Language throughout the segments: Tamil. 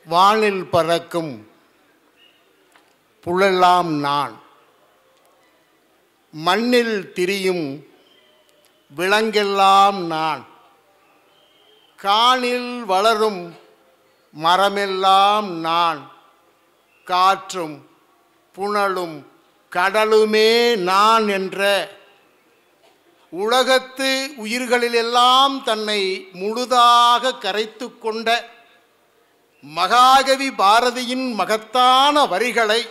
வானில் பறக்கும் புலெல்லாம் நான், மண்ணில் திரியும் விலங்கெல்லாம் நான், காணில் வளரும் மரமெல்லாம் நான், காற்றும் புனலும் கடலுமே நான் என்ற உலகத்து உயிர்களிலெல்லாம் தன்னை முழுதாக கரைத்து கொண்ட மகாகவி பாரதியின் மகத்தான வரிகளை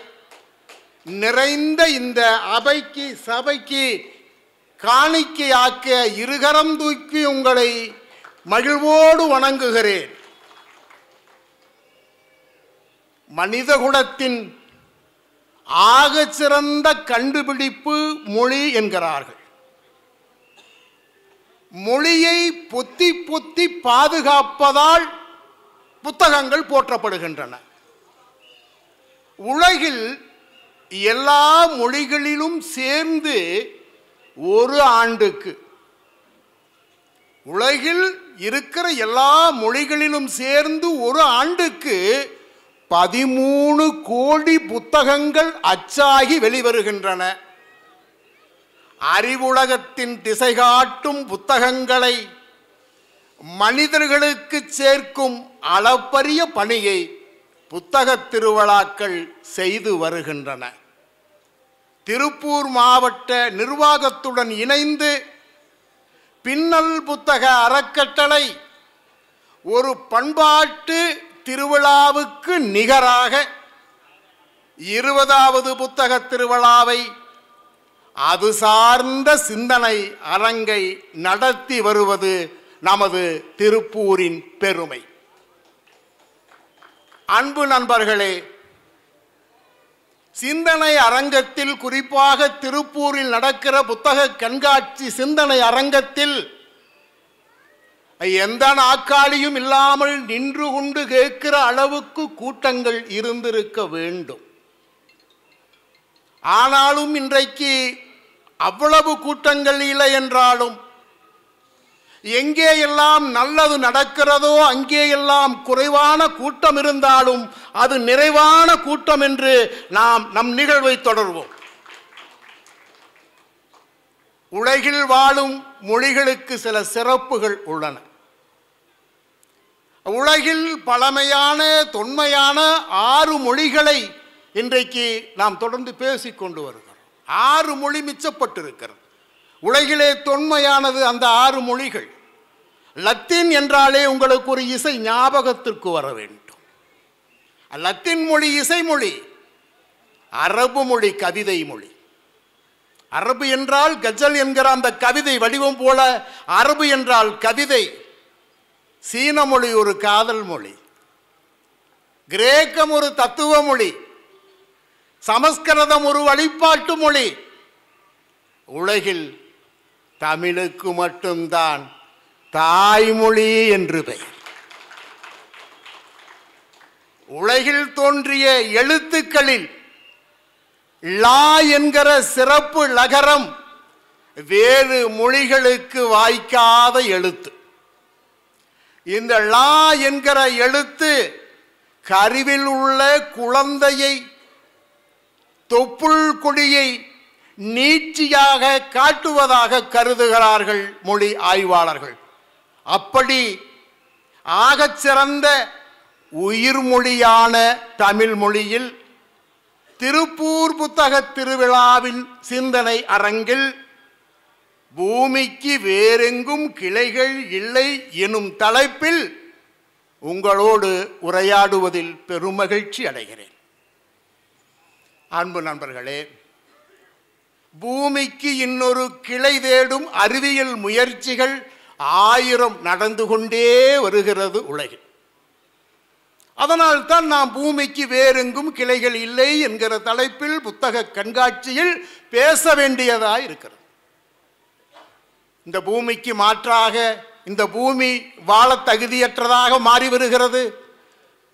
நிறைந்த இந்த அவைக்கு சபைக்கு காணிக்கையாக்க இருகரம் தூக்கி உங்களை மகிழ்வோடு வணங்குகிறேன். மனிதகுலத்தின் ஆகச்சிறந்த கண்டுபிடிப்பு மொழி என்கிறார்கள். மொழியை பொத்தி பொத்தி பாதுகாப்பதால் புத்தகங்கள் போற்றப்படுகின்றன. உலகில் எல்லா மொழிகளிலும் சேர்ந்து ஒரு ஆண்டுக்கு, உலகில் இருக்கிற எல்லா மொழிகளிலும் சேர்ந்து ஒரு ஆண்டுக்கு 13 கோடி புத்தகங்கள் அச்சாகி வெளிவருகின்றன. அறிவுலகத்தின் திசை காட்டும் புத்தகங்களை மனிதர்களுக்கு சேர்க்கும் அளப்பரிய பணியை புத்தகத் திருவிழாக்கள் செய்து வருகின்றன. திருப்பூர் மாவட்ட நிர்வாகத்துடன் இணைந்து பின்னல் புத்தக அறக்கட்டளை ஒரு பண்பாட்டு திருவிழாவுக்கு நிகராக 20வது புத்தக திருவிழாவை அது சார்ந்த சிந்தனை அரங்கை நடத்தி வருவது நமது திருப்பூரின் பெருமை. அன்பு நண்பர்களே, சிந்தனை அரங்கத்தில், குறிப்பாக திருப்பூரில் நடக்கிற புத்தக கண்காட்சி சிந்தனை அரங்கத்தில் எந்த நாற்காலியும் இல்லாமல் நின்று கொண்டு கேட்கிற அளவுக்கு கூட்டங்கள் இருந்திருக்க வேண்டும். ஆனாலும் இன்றைக்கு அவ்வளவு கூட்டங்கள் இல்லை என்றாலும், எங்கே எல்லாம் நல்லது நடக்கிறதோ அங்கே எல்லாம் குறைவான கூட்டம் இருந்தாலும் அது நிறைவான கூட்டம் என்று நாம் நம் நிகழ்வை தொடர்வோம். உலகில் வாழும் மொழிகளுக்கு சில சிறப்புகள் உள்ளன. உலகில் பழமையான தொன்மையான 6 மொழிகளை இன்றைக்கு நாம் தொடர்ந்து பேசிக்கொண்டு வருகிறோம். 6 மொழி மிச்சப்பட்டிருக்கிறது. உலகிலே தொன்மையானது அந்த 6 மொழிகள். லத்தீன் என்றாலே உங்களுக்கு ஒரு இசை ஞாபகத்திற்கு வர வேண்டும். லத்தீன் மொழி இசை மொழி. அரபு மொழி கவிதை மொழி. அரபு என்றால் கஜல் என்கிற அந்த கவிதை வடிவம் போல அரபு என்றால் கவிதை. சீன மொழி ஒரு காதல் மொழி. கிரேக்கம் ஒரு தத்துவ மொழி. சமஸ்கிருதம் ஒரு வழிபாட்டு மொழி. உலகில் தமிழுக்கு மட்டும்தான் தாய்மொழி என்று பெயர். உலகில் தோன்றிய எழுத்துக்களில் லா என்கிற சிறப்பு லகரம் வேறு மொழிகளுக்கு வாய்க்காத எழுத்து. இந்த லா என்கிற எழுத்து கருவில் உள்ள குழந்தையை, தொப்புள் கொடியை நீட்சியாக காட்டுவதாக கருதுகிறார்கள் மொழி ஆய்வாளர்கள். அப்படி ஆகச்சிறந்த உயிர்மொழியான தமிழ் மொழியில் திருப்பூர் புத்தக திருவிழாவின் சிந்தனை அரங்கில் பூமிக்கு வேறெங்கும் கிளைகள் இல்லை எனும் தலைப்பில் உங்களோடு உரையாடுவதில் பெருமகிழ்ச்சி அடைகிறேன். அன்பு நண்பர்களே, பூமிக்கு இன்னொரு கிளை தேடும் அறிவியல் முயற்சிகள் 1000 நடந்து கொண்டே வருகிறது உலகில். அதனால் தான் நாம் பூமிக்கு வேறெங்கும் கிளைகள் இல்லை என்கிற தலைப்பில் புத்தக கண்காட்சியில் பேச வேண்டியதாக இருக்கிறது. இந்த பூமிக்கு மாற்றாக இந்த பூமி வாழ தகுதியற்றதாக மாறி வருகிறது.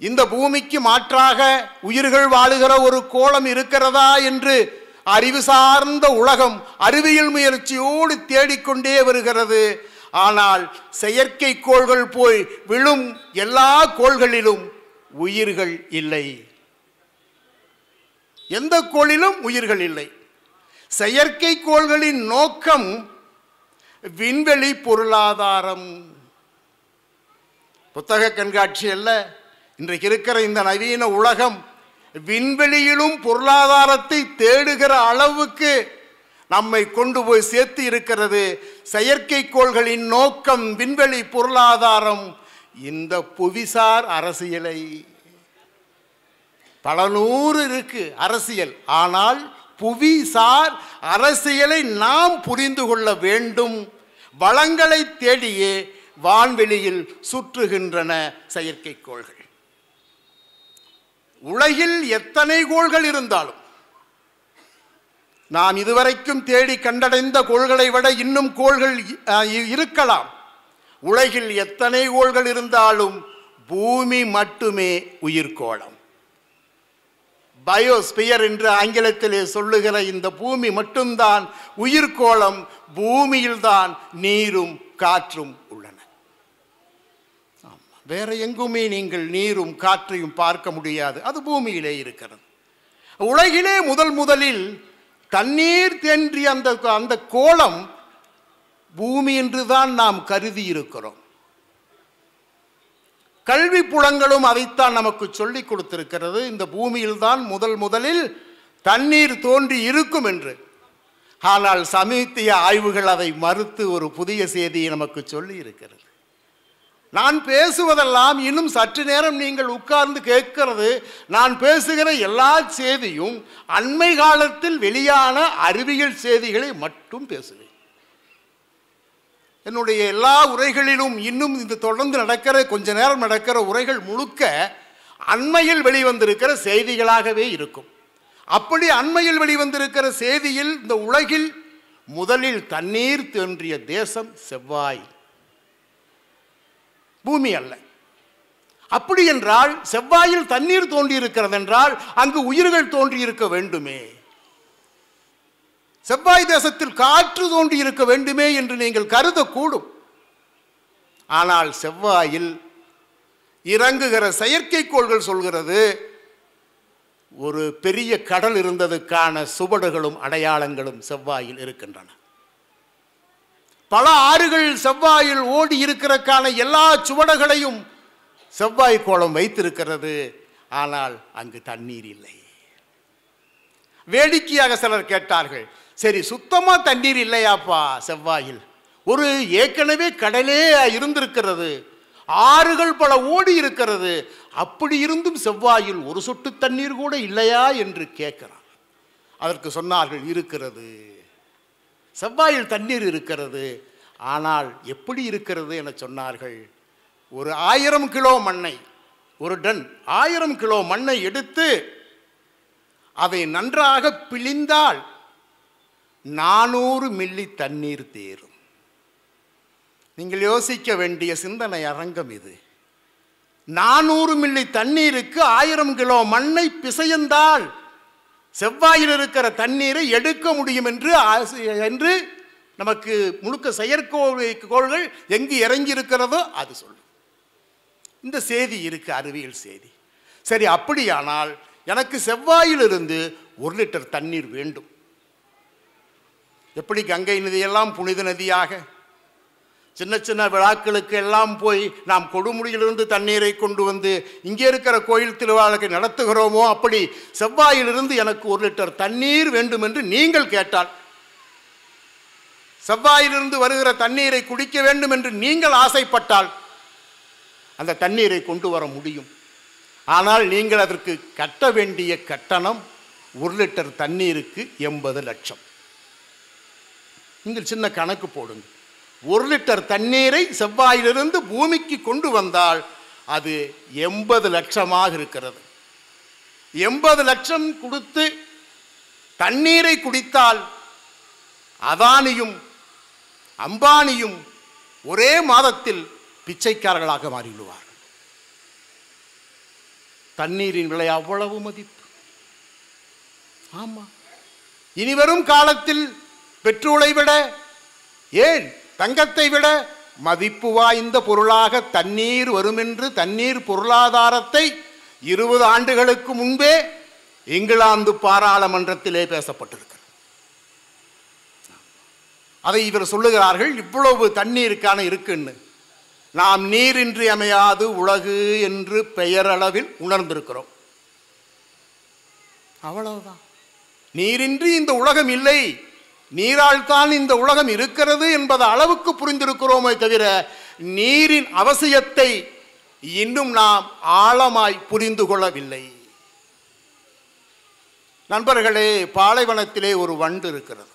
இந்த பூமிக்கு மாற்றாக உயிர்கள் வாழுகிற ஒரு கோளம் இருக்கிறதா என்று அறிவு சார்ந்த உலகம் அறிவியல் முயற்சியோடு தேடிக்கொண்டே வருகிறது. ஆனால் செயற்கை கோள்கள் போய் விழும் எல்லா கோள்களிலும் உயிர்கள் இல்லை. எந்த கோளிலும் உயிர்கள் இல்லை. செயற்கைக்கோள்களின் நோக்கம் விண்வெளி பொருளாதாரம். புத்தக கண்காட்சி அல்ல, இன்றைக்கு இருக்கிற இந்த நவீன உலகம் விண்வெளியிலும் பொருளாதாரத்தை தேடுகிற அளவுக்கு நம்மை கொண்டு போய் சேர்த்து இருக்கிறது. செயற்கைக்கோள்களின் நோக்கம் விண்வெளி பொருளாதாரம். இந்த புவிசார் அரசியலை பல நூறு இருக்கு அரசியல், ஆனால் புவிசார் அரசியலை நாம் புரிந்து கொள்ள வேண்டும். வளங்களை தேடியே வான்வெளியில் சுற்றுகின்றன செயற்கைக்கோள்கள். உலகில் எத்தனை கோள்கள் இருந்தாலும், நாம் இதுவரைக்கும் தேடி கண்டடைந்த கோள்களை விட இன்னும் கோள்கள் இருக்கலாம். உலகில் எத்தனை கோள்கள் இருந்தாலும் பூமி மட்டுமே உயிர்கோளம். பயோஸ்பியர் என்று ஆங்கிலத்திலே சொல்லுகிற இந்த பூமி மட்டும்தான் உயிர்கோளம். பூமியில்தான் நீரும் காற்றும் உள்ளன. வேற எங்குமே நீங்கள் நீரும் காற்றையும் பார்க்க முடியாது, அது பூமியிலே இருக்கிறது. உலகிலே முதலில் தண்ணீர் தேன்றிய அந்த கோளம் பூமி என்றுதான் நாம் கருதி இருக்கிறோம். கல்வி புலங்களும் அதைத்தான் நமக்கு சொல்லிக் கொடுத்திருக்கிறது. இந்த பூமியில் தான் முதலில் தண்ணீர் தோன்றி இருக்கும் என்று. ஆனால் சமீபத்திய ஆய்வுகள் அதை மறுத்து ஒரு புதிய செய்தியை நமக்கு சொல்லி இருக்கிறது. நான் பேசுவதெல்லாம் இன்னும் சற்று நேரம் நீங்கள் உட்கார்ந்து கேட்கிறது. நான் பேசுகிற எல்லா செய்தியும் அண்மை காலத்தில் வெளியான அறிவியல் செய்திகளை மட்டும் பேசுவேன். என்னுடைய எல்லா உரைகளிலும் இன்னும் இந்த தொடர்ந்து நடக்கிற கொஞ்ச நேரம் நடக்கிற உரைகள் முழுக்க அண்மையில் வெளிவந்திருக்கிற செய்திகளாகவே இருக்கும். அப்படி அண்மையில் வெளிவந்திருக்கிற செய்தியில் இந்த உலகில் முதலில் தண்ணீர் தோன்றிய தேசம் செவ்வாய், பூமி அல்ல. அப்படி என்றால் செவ்வாயில் தண்ணீர் தோன்றி இருக்கிறது என்றால் அங்கு உயிர்கள் தோன்றி இருக்க வேண்டுமே. செவ்வாய் தேசத்தில் காற்று தோன்றி இருக்க வேண்டுமே என்று நீங்கள் கருதக்கூடும். ஆனால் செவ்வாயில் இறங்குகிற செயற்கைக்கோள்கள் சொல்கிறது ஒரு பெரிய கடல் இருந்ததுக்கான சுவடுகளும் அடையாளங்களும் செவ்வாயில் இருக்கின்றன. பல ஆறுகள் செவ்வாயில் ஓடி இருக்கிறக்கான எல்லா சுவடுகளையும் செவ்வாய் கோளம் வைத்திருக்கிறது. ஆனால் அங்கு தண்ணீர் இல்லை. வேடிக்கையாக சிலர் கேட்டார்கள், சரி சுத்தமா தண்ணீர் இல்லையாப்பா செவ்வாயில்? ஒரு ஏற்கனவே கடலே இருந்திருக்கிறது, ஆறுகள் பல ஓடி இருக்கிறது, அப்படி இருந்தும் செவ்வாயில் ஒரு சொட்டு தண்ணீர் கூட இல்லையா என்று கேட்கிறார். அதற்கு சொன்னார்கள், இருக்கிறது, செவ்வாயில் தண்ணீர் இருக்கிறது. ஆனால் எப்படி இருக்கிறது என சொன்னார்கள். ஒரு 1000 கிலோ மண்ணை, ஒரு டன் 1000 கிலோ மண்ணை எடுத்து அதை நன்றாக பிழிந்தால் 400 மில்லி தண்ணீர் தேரும். நீங்கள் யோசிக்க வேண்டிய சிந்தனை அரங்கம் இது. 400 மில்லி தண்ணீருக்கு 1000 கிலோ மண்ணை பிசைந்தால் செவ்வாயில் இருக்கிற தண்ணீரை எடுக்க முடியும் என்று நமக்கு முழுக்க செயற்கைக்கோள்கள் எங்கு இறங்கி இருக்கிறதோ அது சொல்லும். இந்த செய்தி இருக்கு, அறிவியல் செய்தி. சரி, அப்படியானால் எனக்கு செவ்வாயிலிருந்து 1 லிட்டர் தண்ணீர் வேண்டும். எப்படி கங்கை நதியெல்லாம் புனித நதியாக சின்ன சின்ன விழாக்களுக்கு எல்லாம் போய் நாம் கொடுமுடியிலிருந்து தண்ணீரை கொண்டு வந்து இங்கே இருக்கிற கோயில் திருவிழாவுக்கு நடத்துகிறோமோ, அப்படி செவ்வாயிலிருந்து எனக்கு 1 லிட்டர் தண்ணீர் வேண்டும் என்று நீங்கள் கேட்டால், செவ்வாயிலிருந்து வருகிற தண்ணீரை குடிக்க வேண்டும் என்று நீங்கள் ஆசைப்பட்டால் அந்த தண்ணீரை கொண்டு வர முடியும். ஆனால் நீங்கள் அதற்கு கட்ட வேண்டிய கட்டணம் 1 லிட்டர் தண்ணீருக்கு 80 லட்சம். நீங்கள் சின்ன கணக்கு போடுங்க. 1 லிட்டர் தண்ணீரை செவ்வாயிலிருந்து பூமிக்கு கொண்டு வந்தால் அது 80 லட்சமாக இருக்கிறது. 80 லட்சம் கொடுத்து தண்ணீரை குடித்தால் அதானியும் அம்பானியும் ஒரே மாதத்தில் பிச்சைக்காரர்களாக மாறிவிடுவார்கள். தண்ணீரின் விலை அவ்வளவு மதிப்பு. ஆமா, இனிவரும் காலத்தில் பெட்ரோலை விட, ஏன் தங்கத்தை விட மதிப்பு வாய்ந்த பொருளாக தண்ணீர் வருமென்று தண்ணீர் பொருளாதாரத்தை 20 ஆண்டுகளுக்கு முன்பே இங்கிலாந்து பாராளுமன்றத்திலே பேசப்பட்டிருக்கிறது. அதை இவர் சொல்லுகிறார்கள், இவ்வளவு தண்ணீருக்கான இருக்குன்னு. நாம் நீரின்றி அமையாது உலகு என்று பெயரளவில் உணர்ந்திருக்கிறோம். அவ்வளவுதான். நீரின்றி இந்த உலகம் இல்லை, நீரால் தான் இந்த உலகம் இருக்கிறது என்பது அளவுக்கு புரிந்திருக்கிறோமே தவிர நீரின் அவசியத்தை இன்னும் நாம் ஆழமாய் புரிந்து கொள்ளவில்லை. நண்பர்களே, பாலைவனத்திலே ஒரு வண்டு இருக்கிறது.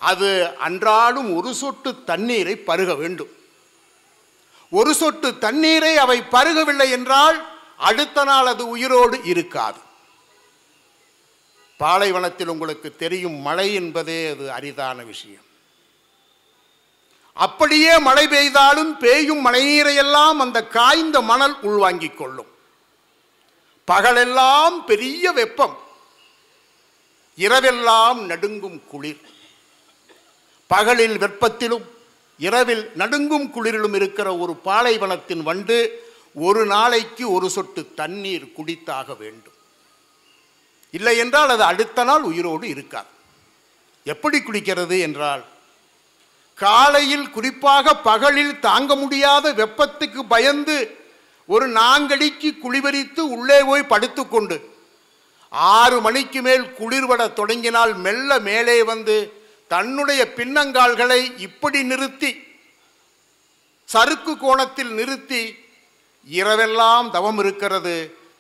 அது அன்றாடும் ஒரு சொட்டு தண்ணீரை பருக வேண்டும். ஒரு சொட்டு தண்ணீரை அவை பருகவில்லை என்றால் அடுத்த நாள் அது உயிரோடு இருக்காது. பாலைவனத்தில் உங்களுக்கு தெரியும், மழை என்பதே அது அரிதான விஷயம். அப்படியே மழை பெய்தாலும் பெய்யும் மழை நீரையெல்லாம் அந்த காய்ந்த மணல் உள்வாங்கிக் கொள்ளும். பகலெல்லாம் பெரிய வெப்பம், இரவெல்லாம் நடுங்கும் குளிர். பகலில் வெப்பத்திலும் இரவில் நடுங்கும் குளிரிலும் இருக்கிற ஒரு பாலைவனத்தின் வண்டு ஒரு நாளைக்கு ஒரு சொட்டு தண்ணீர் குடித்தாக வேண்டும். இல்லை என்றால் அது அடுத்த நாள் உயிரோடு இருக்காது. எப்படி குடிக்கிறது என்றால், காலையில் குறிப்பாக பகலில் தாங்க முடியாத வெப்பத்துக்கு பயந்து ஒரு நாங்கடிக்கு குளிவரித்து உள்ளே போய் படுத்துக்கொண்டு 6 மணிக்கு மேல் குளிர்வட தொடங்கினால் மெல்ல மேலே வந்து தன்னுடைய பின்னங்கால்களை இப்படி நிறுத்தி சறுக்கு கோணத்தில் நிறுத்தி இரவெல்லாம் தவம் இருக்கிறது.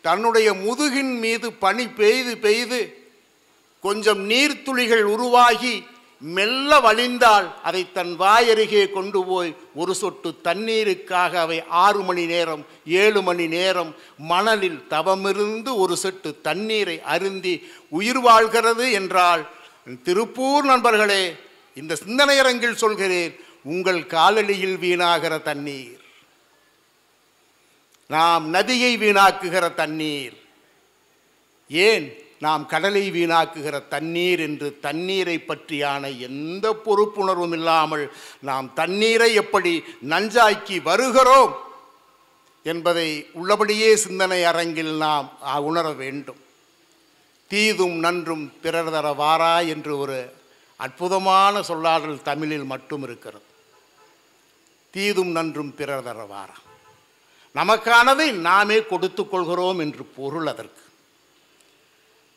தன்னுடைய முதுகின் மீது பனி பெய்து பெய்து கொஞ்சம் நீர்த்துளிகள் உருவாகி மெல்ல வழிந்தால் அதை தன் வாயருகே கொண்டு போய் ஒரு சொட்டு தண்ணீருக்காக அவை 6 மணி நேரம் 7 மணி நேரம் மணலில் தவமிருந்து ஒரு சொட்டு தண்ணீரை அருந்தி உயிர் வாழ்கிறது என்றால், திருப்பூர் நண்பர்களே, இந்த சிந்தனையரங்கில் சொல்கிறேன், உங்கள் காலடியில் வீணாகிற தண்ணீர், நாம் நதியை வீணாக்குகிற தண்ணீர், ஏன் நாம் கடலை வீணாக்குகிற தண்ணீர் என்று தண்ணீரை பற்றியான எந்த பொறுப்புணர்வும் இல்லாமல் நாம் தண்ணீரை எப்படி நஞ்சாக்கி வருகிறோம் என்பதை உள்ளபடியே சிந்தனை அரங்கில் நாம் உணர வேண்டும். தீதும் நன்றும் பிறர் தர வாரா என்று ஒரு அற்புதமான சொல்லாடல் தமிழில் மட்டும் இருக்கிறது. தீதும் நன்றும் பிறர் தர வாரா, நமக்கானதை நாமே கொடுத்து கொள்கிறோம் என்று பொருள். அதற்கு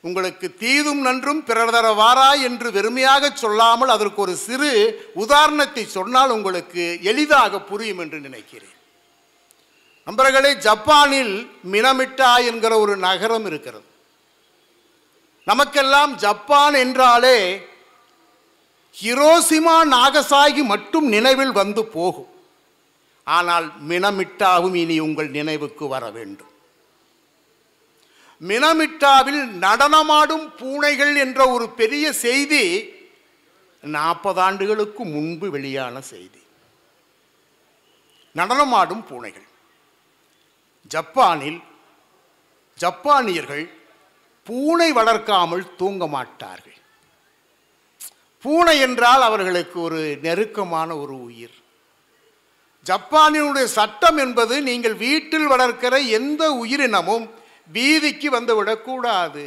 உங்களுக்கு தீதும் நன்றும் பிறர் தர வாரா என்று வெறுமையாக சொல்லாமல் அதற்கு ஒரு சிறு உதாரணத்தை சொன்னால் உங்களுக்கு எளிதாக புரியும் என்று நினைக்கிறேன். நண்பர்களே, ஜப்பானில் மினமிட்டா என்கிற ஒரு நகரம் இருக்கிறது. நமக்கெல்லாம் ஜப்பான் என்றாலே ஹிரோஷிமா நாகசாகி மட்டும் நினைவில் வந்து போகும். ஆனால் மினமிட்டாவும் இனி உங்கள் நினைவுக்கு வர வேண்டும். மினமிட்டாவில் நடனமாடும் பூனைகள் என்ற ஒரு பெரிய செய்தி 40 ஆண்டுகளுக்கு முன்பு வெளியான செய்தி. நடனமாடும் பூனைகள். ஜப்பானில் ஜப்பானியர்கள் பூனை வளர்க்காமல் தூங்க மாட்டார்கள். பூனை என்றால் அவர்களுக்கு ஒரு நெருக்கமான ஒரு உயிர். ஜப்பானினுடைய சட்டம் என்பது, நீங்கள் வீட்டில் வளர்க்கிற எந்த உயிரினமும் வீதிக்கு வந்துவிடக்கூடாது.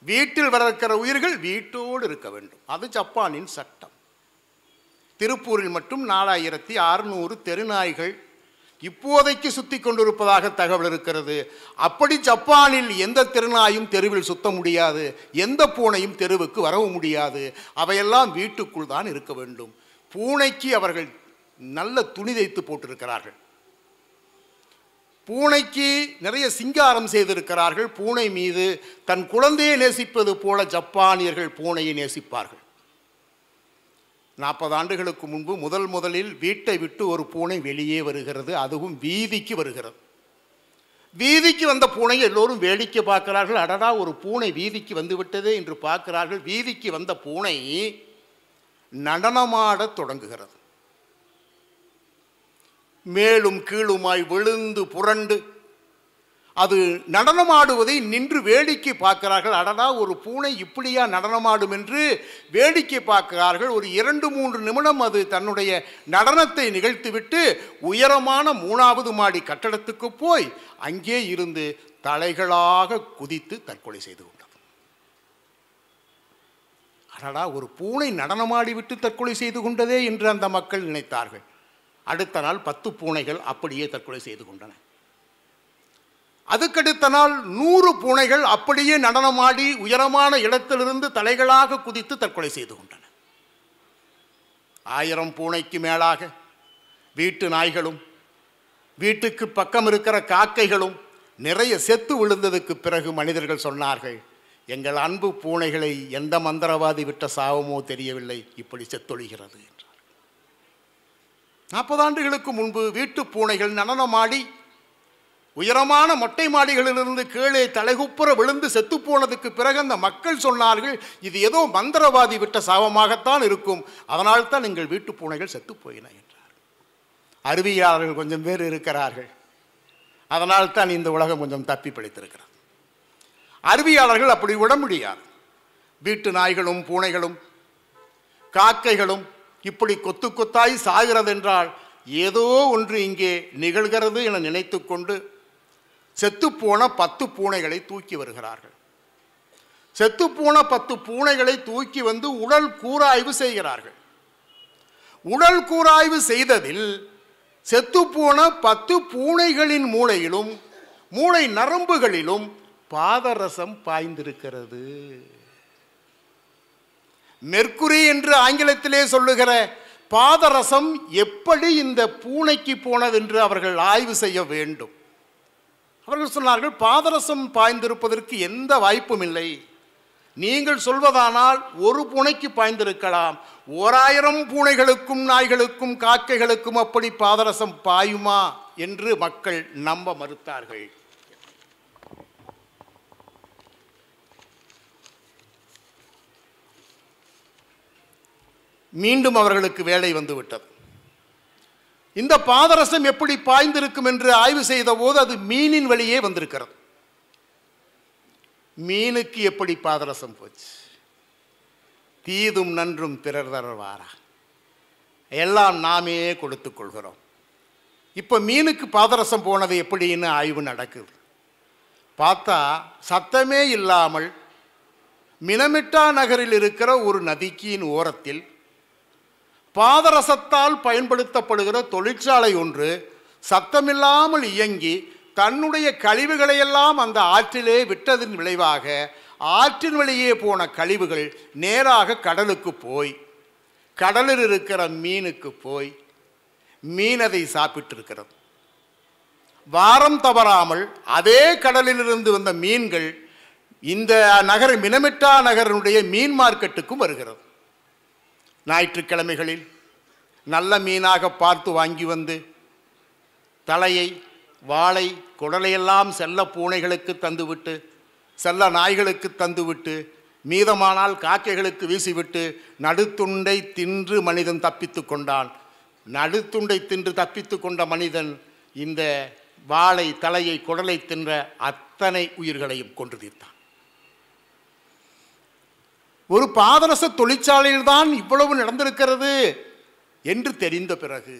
வீட்டில் வளர்க்கிற உயிர்கள் வீட்டோடு இருக்க வேண்டும். அது ஜப்பானின் சட்டம். திருப்பூரில் மட்டும் 4600 தெருநாய்கள் இப்போதைக்கு சுத்தி கொண்டிருப்பதாக தகவல் இருக்கிறது. அப்படி ஜப்பானில் எந்த தெருநாயும் தெருவில் சுத்த முடியாது, எந்த பூனையும் தெருவுக்கு வரவும் முடியாது. அவையெல்லாம் வீட்டுக்குள் தான் இருக்க வேண்டும். பூனைக்கு அவர்கள் நல்ல துணி தைத்து போட்டிருக்கிறார்கள். பூனைக்கு நிறைய சிங்காரம் செய்திருக்கிறார்கள். பூனை மீது தன் குழந்தையை நேசிப்பது போல ஜப்பானியர்கள் பூனையை நேசிப்பார்கள். 40 ஆண்டுகளுக்கு முன்பு முதலில் வீட்டை விட்டு ஒரு பூனை வெளியே வருகிறது. அதுவும் வீதிக்கு வருகிறது. வீதிக்கு வந்த பூனை எல்லோரும் வேடிக்கை பார்க்கிறார்கள். அடடா, ஒரு பூனை வீதிக்கு வந்து விட்டதே என்று பார்க்கிறார்கள். வீதிக்கு வந்த பூனை நடனமாடத் தொடங்குகிறது. மேலும் கீழுமாய் விழுந்து புரண்டு அது நடனமாடுவதை நின்று வேடிக்கை பார்க்கிறார்கள். அடடா, ஒரு பூனை இப்படியா நடனமாடும் என்று வேடிக்கை பார்க்கிறார்கள். ஒரு 2-3 நிமிடம் அது தன்னுடைய நடனத்தை நிகழ்த்திவிட்டு உயரமான 3வது மாடி கட்டடத்துக்கு போய் அங்கே இருந்து தலைகளாக குதித்து தற்கொலை செய்து கொண்டது. அடடா, ஒரு பூனை நடனமாடிவிட்டு தற்கொலை செய்து கொண்டதே என்று அந்த மக்கள் நினைத்தார்கள். அடுத்த நாள் 10 பூனைகள் அப்படியே தற்கொலை செய்து கொண்டன. அதுக்கடுத்த நாள் 100 பூனைகள் அப்படியே நடனமாடி உயரமான இடத்திலிருந்து தலைகளாக குதித்து தற்கொலை செய்து கொண்டன. 1000 பூனைக்கு மேலாக வீட்டு நாய்களும் வீட்டுக்கு பக்கம் இருக்கிற காக்கைகளும் நிறைய செத்து விழுந்ததுக்கு பிறகு மனிதர்கள் சொன்னார்கள், எங்கள் அன்பு பூனைகளை எந்த மந்திரவாதி விட்ட சாவமோ தெரியவில்லை, இப்படி செத்தொழிகிறது என்றார். 40 ஆண்டுகளுக்கு முன்பு வீட்டு பூனைகள் நடனமாடி உயரமான மொட்டை மாடிகளிலிருந்து கீழே தலைகுப்புற விழுந்து செத்து போனதுக்கு பிறகு அந்த மக்கள் சொன்னார்கள், இது ஏதோ மந்திரவாதி விட்ட சாபமாகத்தான் இருக்கும், அதனால்தான் எங்கள் வீட்டு பூனைகள் செத்து போயின என்றார். அறிவியலாளர்கள் கொஞ்சம் பேர் இருக்கிறார்கள், அதனால்தான் இந்த உலகம் கொஞ்சம் தப்பி பிழைத்திருக்கிறது. அறிவியலாளர்கள் அப்படி விட முடியாது. வீட்டு நாய்களும் பூனைகளும் காக்கைகளும் இப்படி கொத்து கொத்தாய் சாகிறது என்றால் ஏதோ ஒன்று இங்கே நிகழ்கிறது என நினைத்து கொண்டு செத்துப்போன 10 பூனைகளை தூக்கி வருகிறார்கள். செத்துப்போன 10 பூனைகளை தூக்கி வந்து உடல் கூராய்வு செய்கிறார்கள். உடல் கூராய்வு செய்ததில் செத்துப்போன 10 பூனைகளின் மூளையிலும் மூளை நரம்புகளிலும் பாதரசம் பாய்ந்திருக்கிறது. மெர்க்குரி என்று ஆங்கிலத்திலே சொல்லுகிற பாதரசம் எப்படி இந்த பூனைக்கு போனது என்று அவர்கள் ஆய்வு செய்ய வேண்டும். அவர்கள் சொன்னார்கள், பாதரசம் பாய்ந்திருப்பதற்கு எந்த வாய்ப்பும் இல்லை. நீங்கள் சொல்வதானால் ஒரு பூனைக்கு பாய்ந்திருக்கலாம், 1000 பூனைகளுக்கும் நாய்களுக்கும் காக்கைகளுக்கும் அப்படி பாதரசம் பாயுமா என்று மக்கள் நம்ப மறுத்தார்கள். மீண்டும் அவர்களுக்கு வேலை வந்துவிட்டது. இந்த பாதரசம் எப்படி பாய்ந்திருக்கும் என்று ஆய்வு செய்த போது அது மீனின் வழியே வந்திருக்கிறது. மீனுக்கு எப்படி பாதரசம் போச்சு? தீதும் நன்றும் பிறர் தரவாரா, எல்லாம் நாமே கொடுத்துக் கொள்கிறோம். இப்போ மீனுக்கு பாதரசம் போனது எப்படின்னு ஆய்வு நடக்குது. பார்த்தா சத்தமே இல்லாமல் மினமிட்டா நகரில் இருக்கிற ஒரு நதிக்கின் ஓரத்தில் பாதரசத்தால் பயன்படுத்தப்படுகிற தொழிற்சாலை ஒன்று சத்தமில்லாமல் இயங்கி தன்னுடைய கழிவுகளையெல்லாம் அந்த ஆற்றிலே விட்டதின் விளைவாக ஆற்றின் வழியே போன கழிவுகள் நேராக கடலுக்கு போய் கடலில் இருக்கிற மீனுக்கு போய் மீன் அதை சாப்பிட்டிருக்கிறது. வாரம் தவறாமல் அதே கடலிலிருந்து வந்த மீன்கள் இந்த நகர் மினமிட்டா நகரினுடைய மீன் மார்க்கெட்டுக்கும் வருகிறது. ஞாயிற்றுக்கிழமைகளில் நல்ல மீனாக பார்த்து வாங்கி வந்து தலையை வாளை குடலையெல்லாம் செல்ல பூனைகளுக்கு தந்துவிட்டு செல்ல நாய்களுக்கு தந்துவிட்டு மீதமானால் காக்கைகளுக்கு வீசிவிட்டு நடுத்துண்டை தின்று மனிதன் தப்பித்து கொண்டான். நடுத்துண்டை தின்று தப்பித்து கொண்ட மனிதன் இந்த வாளை தலையை குடலை தின்ற அத்தனை உயிர்களையும் கொன்று தீர்த்தான். ஒரு பாதரச தொழிற்சாலையில் தான் இவ்வளவு நடந்திருக்கிறது என்று தெரிந்த பிறகு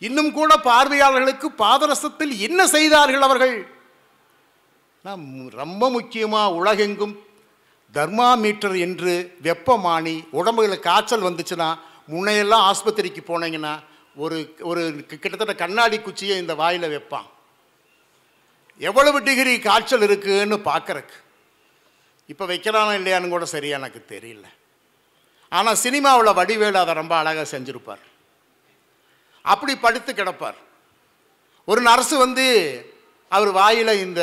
இன்னும் கூட பார்வையாளர்களுக்கு பாதரசத்தில் என்ன செய்தார்கள் அவர்கள்? ரொம்ப முக்கியமாக உலகெங்கும் தர்மாமீட்டர் என்று வெப்பமானி, உடம்புல காய்ச்சல் வந்துச்சுன்னா முன்னையெல்லாம் ஆஸ்பத்திரிக்கு போனீங்கன்னா ஒரு ஒரு கிட்டத்தட்ட கண்ணாடி குச்சியை இந்த வாயில் வைப்பான், எவ்வளவு டிகிரி காய்ச்சல் இருக்குன்னு பார்க்கறக்கு. இப்போ வைக்கிறானா இல்லையான்னு கூட சரியா எனக்கு தெரியல. ஆனால் சினிமாவில் வடிவேலு அதை ரொம்ப அழகாக செஞ்சுருப்பார். அப்படி படுத்து கிடப்பார். ஒரு நர்ஸு வந்து அவர் வாயில் இந்த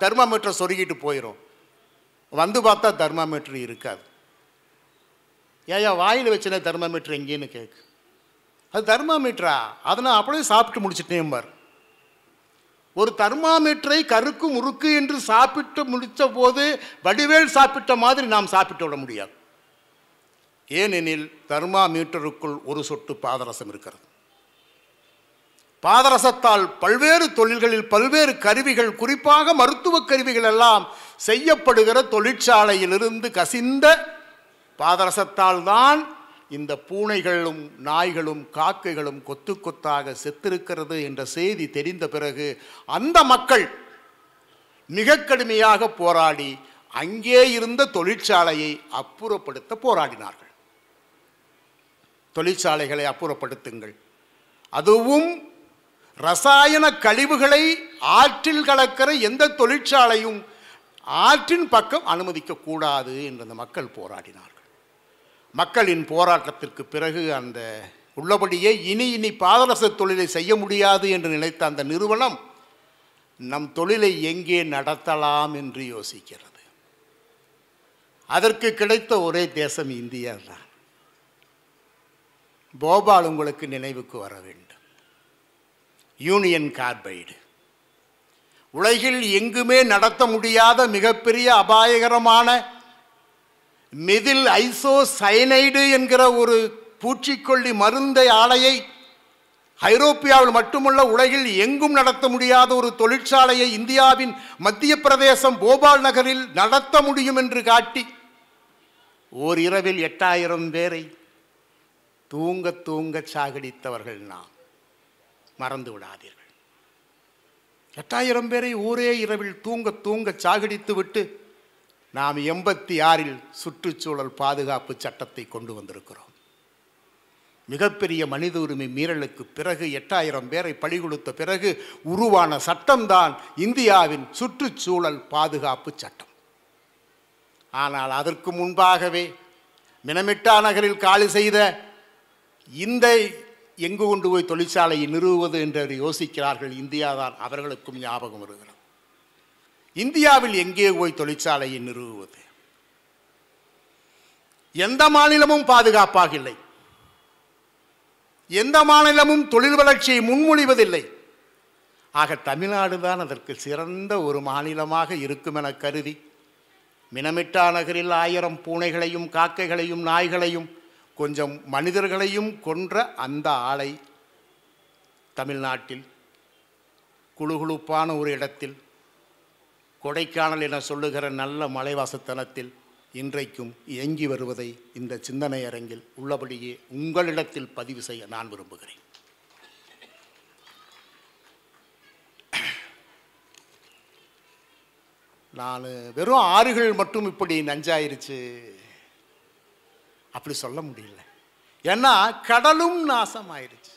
தெர்மாமீட்டரை சொருகிட்டு போயிடும். வந்து பார்த்தா தெர்மாமீட்டர் இருக்காது. ஏயா வாயில் வச்சுன தெர்மாமீட்டர் எங்கேன்னு கேட்கு. அது தெர்மாமீட்டரா? அதை நான் அப்படியே சாப்பிட்டு முடிச்சுட்டேன்பார். ஒரு தெர்மாமீட்டரை கருக்கு முறுக்கு என்று சாப்பிட்டு முடித்த போது வடிவேல் சாப்பிட்ட மாதிரி நாம் சாப்பிட்டு விட முடியாது. ஏனெனில் தெர்மாமீட்டருக்குள் ஒரு சொட்டு பாதரசம் இருக்கிறது. பாதரசத்தால் பல்வேறு தொழில்களில் பல்வேறு கருவிகள், குறிப்பாக மருத்துவ கருவிகள் எல்லாம் செய்யப்படுகிற தொழிற்சாலையிலிருந்து கசிந்த பாதரசத்தால் தான் இந்த பூனைகளும் நாய்களும் காக்கைகளும் கொத்து கொத்தாக செத்திருக்கிறது என்ற செய்தி தெரிந்த பிறகு அந்த மக்கள் மிக கடுமையாக போராடி அங்கே இருந்த தொழிற்சாலையை அப்புறப்படுத்த போராடினார்கள். தொழிற்சாலைகளை அப்புறப்படுத்துங்கள், அதுவும் ரசாயன கழிவுகளை ஆற்றில் கலக்கிற எந்த தொழிற்சாலையும் ஆற்றின் பக்கம் அனுமதிக்க கூடாது என்று அந்த மக்கள் போராடினார்கள். மக்களின் போராட்டத்திற்கு பிறகு அந்த உள்ளபடியே இனி பாதரச தொழிலை செய்ய முடியாது என்று நினைத்த அந்த நிறுவனம் நம் தொழிலை எங்கே நடத்தலாம் என்று யோசிக்கிறது. அதற்கு கிடைத்த ஒரே தேசம் இந்தியா தான். போபால் உங்களுக்கு நினைவுக்கு வர வேண்டும். யூனியன் கார்பைடு, உலகில் எங்குமே நடத்த முடியாத மிகப்பெரிய அபாயகரமான மெதில் ஐசோசயனைடு என்கிற ஒரு பூச்சிக்கொல்லி மருந்தை ஆலையை ஐரோப்பியாவில் மட்டுமல்ல உலகில் எங்கும் நடத்த முடியாத ஒரு தொழிற்சாலையை இந்தியாவின் மத்திய பிரதேசம் போபால் நகரில் நடத்த முடியும் என்று காட்டி ஓரிரவில் 8000 பேரை தூங்க தூங்க சாகடித்தவர்கள் நாம். மறந்து விடாதீர்கள். 8000 பேரை ஒரே இரவில் தூங்க தூங்க சாகடித்து விட்டு நாம் 86இல் சுற்றுச்சூழல் பாதுகாப்பு சட்டத்தை கொண்டு வந்திருக்கிறோம். மிகப்பெரிய மனித உரிமை மீறலுக்கு பிறகு 8000 பேரை பழி கொடுத்த பிறகு உருவான சட்டம்தான் இந்தியாவின் சுற்றுச்சூழல் பாதுகாப்பு சட்டம். ஆனால் அதற்கு முன்பாகவே மினமிட்டா நகரில் காலி செய்த இந்த எங்கு கொண்டு போய் தொழிற்சாலையை நிறுவுவது என்று யோசிக்கிறார்கள். இந்தியா தான் அவர்களுக்கும் ஞாபகம் வருகிறது. இந்தியாவில் எங்கே போய் தொழிற்சாலையை நிறுவுவது? எந்த மாநிலமும் பாதுகாப்பாக இல்லை. எந்த மாநிலமும் தொழில் வளர்ச்சியை முன்மொழிவதில்லை. ஆக தமிழ்நாடு தான் அதற்கு சிறந்த ஒரு மாநிலமாக இருக்கும் என கருதி மினமிட்டா நகரில் 1000 பூனைகளையும் காக்கைகளையும் நாய்களையும் கொஞ்சம் மனிதர்களையும் கொன்ற அந்த ஆளை தமிழ்நாட்டில் குளுகுளுப்பான ஒரு இடத்தில், கொடைக்கானல் என சொல்லுகிற நல்ல மலைவாசத்தனத்தில் இன்றைக்கும் இயங்கி வருவதை இந்த சிந்தனை அரங்கில் உள்ளபடியே உங்களிடத்தில் பதிவு செய்ய நான் விரும்புகிறேன். நான் வெறும் ஆறுகள் மட்டும் இப்படி நஞ்சாயிருச்சு அப்படி சொல்ல முடியல. ஏன்னா கடலும் நாசம் ஆயிடுச்சு.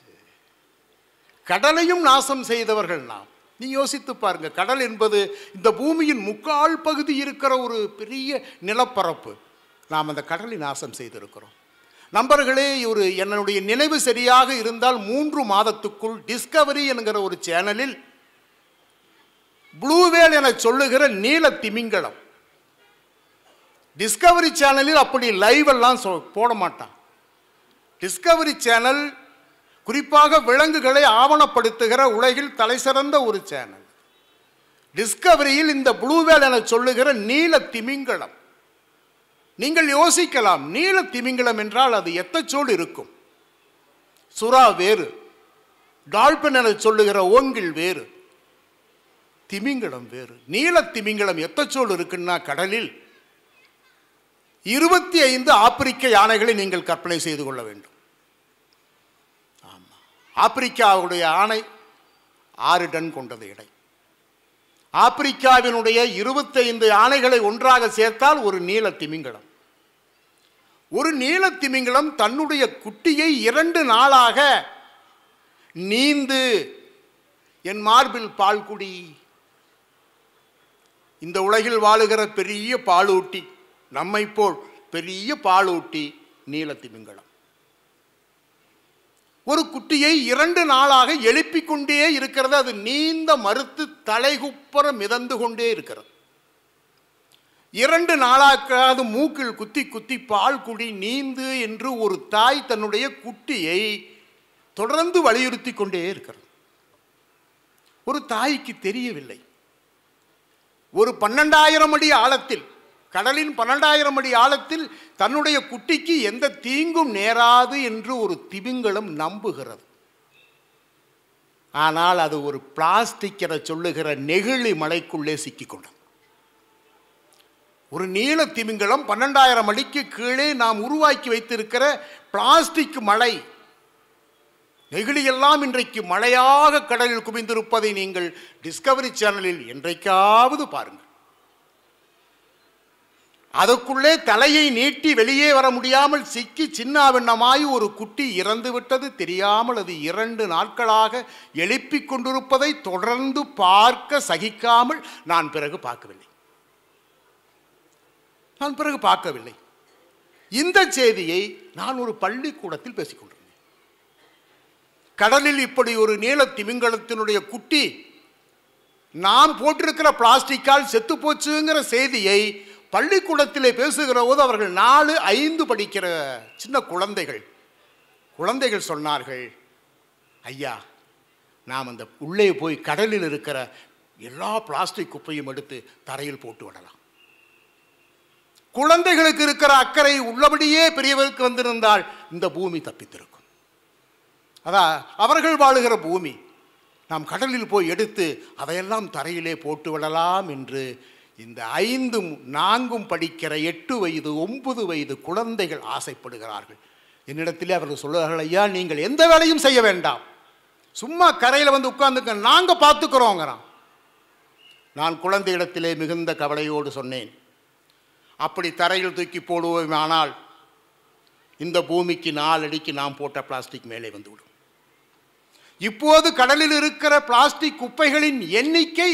கடலையும் நாசம் செய்தவர்கள் நாம். நீ யோசித்து பாருங்க, கடல் என்பது இந்த பூமியின் 3/4 பகுதி இருக்கிற ஒரு பெரிய நிலப்பரப்பு. நாம் அந்த கடலை நாசம் செய்திருக்கிறோம். நண்பர்களே, என்னுடைய நினைவு சரியாக இருந்தால் 3 மாதத்துக்குள் டிஸ்கவரி என்கிற ஒரு சேனலில் ப்ளூவேல் என சொல்லுகிற நீல திமிங்கலம், டிஸ்கவரி சேனலில் அப்படி லைவ் எல்லாம் போட மாட்டான். டிஸ்கவரி சேனல் குறிப்பாக விலங்குகளை ஆவணப்படுத்துகிற உலகில் தலைசிறந்த ஒரு சேனல். டிஸ்கவரியில் இந்த ப்ளூவேல் என சொல்லுகிற நீல திமிங்கலம், நீங்கள் யோசிக்கலாம், நீல திமிங்கலம் என்றால் அது எத்தச்சோடு இருக்கும்? சுறா வேறு, டால்பின் என சொல்லுகிற ஓங்கில் வேறு, திமிங்கலம் வேறு. நீல திமிங்கலம் எத்தச்சோடு இருக்குன்னா கடலில் 25 ஆப்பிரிக்க யானைகளை நீங்கள் கற்பனை செய்து கொள்ள வேண்டும். ஆமாம், ஆப்பிரிக்காவுடைய யானை 6 டன் கொண்டது எடை. ஆப்பிரிக்காவினுடைய 25 யானைகளை ஒன்றாக சேர்த்தால் ஒரு நீல திமிங்கலம். ஒரு நீல திமிங்கலம் தன்னுடைய குட்டியை 2 நாளாக நீந்து என் மார்பில் பால் குடி. இந்த உலகில் வாழுகிற பெரிய பாலூட்டி, நம்மை போல் பெரிய பாலூட்டி நீல திமிங்கலம். ஒரு குட்டியை 2 நாளாக எழுப்பிக் கொண்டே இருக்கிறது. அது நீந்த மறுத்து தலைகுப்பர மிதந்து கொண்டே இருக்கிறது. 2 நாளாக்காவது மூக்கில் குத்தி குத்தி பால் குடி, நீந்து என்று ஒரு தாய் தன்னுடைய குட்டியை தொடர்ந்து வலியுறுத்தி கொண்டே இருக்கிறது. ஒரு தாய்க்கு தெரியவில்லை, ஒரு 12,000 அடி ஆழத்தில், கடலின் 12,000 அடி ஆழத்தில் தன்னுடைய குட்டிக்கு எந்த தீங்கும் நேராது என்று ஒரு திமிங்கலம் நம்புகிறது. ஆனால் அது ஒரு பிளாஸ்டிக் என சொல்லுகிற நெகிழி மலைக்குள்ளே சிக்கிக்கொண்டது. ஒரு நீல திமிங்கலம் 12,000 அடிக்கு கீழே நாம் உருவாக்கி வைத்திருக்கிற பிளாஸ்டிக் மலை நெகிழியெல்லாம் இன்றைக்கு மழையாக கடலில் குவிந்திருப்பதை நீங்கள் டிஸ்கவரி சேனலில் என்றைக்காவது பாருங்கள். அதற்குள்ளே தலையை நீட்டி வெளியே வர முடியாமல் சிக்கி சின்னாபின்னமாய் ஒரு குட்டி இறந்து விட்டது. தெரியாமல் அது 2 நாட்களாக எழுப்பிக் கொண்டிருப்பதை தொடர்ந்து பார்க்க சகிக்காமல் நான் பிறகு பார்க்கவில்லை. இந்த செய்தியை நான் ஒரு பள்ளிக்கூடத்தில் பேசிக்கொண்டிருந்தேன். கடலில் இப்படி ஒரு நீல திமிங்கலத்தினுடைய குட்டி நாம் போட்டிருக்கிற பிளாஸ்டிக்கால் செத்து போச்சுங்கிற செய்தியை பள்ளிக்கூடத்திலே பேசுகிற போது அவர்கள் 4, 5 படிக்கிற சின்ன குழந்தைகள் சொன்னார்கள், ஐயா, நாம் அந்த உள்ளே போய் கடலில் இருக்கிற எல்லா பிளாஸ்டிக் குப்பையும் எடுத்து தரையில் போட்டு விடலாம். குழந்தைகளுக்கு இருக்கிற அக்கறை உள்ளபடியே பெரியவருக்கு வந்திருந்தால் இந்த பூமி தப்பித்திருக்கும். அதான் அவர்கள் வாழுகிற பூமி. நாம் கடலில் போய் எடுத்து அதையெல்லாம் தரையிலே போட்டு விடலாம் என்று இந்த 5, 4 படிக்கிற 8 வயது 9 வயது குழந்தைகள் ஆசைப்படுகிறார்கள். என்னிடத்திலே அவர்கள் சொல்லுவார்கள், ஐயா, நீங்கள் எந்த வேலையும் செய்ய வேண்டாம், சும்மா கரையில் வந்து உட்கார்ந்துக்க, நாங்கள் பார்த்துக்கிறோங்கிறான். நான் குழந்தையிடத்திலே மிகுந்த கவலையோடு சொன்னேன், அப்படி தரையில் தூக்கி போடுவோமானால் இந்த பூமிக்கு 4 அடிக்கு நாம் போட்ட பிளாஸ்டிக் மேலே வந்துவிடும். இப்போது கடலில் இருக்கிற பிளாஸ்டிக் குப்பைகளின் எண்ணிக்கை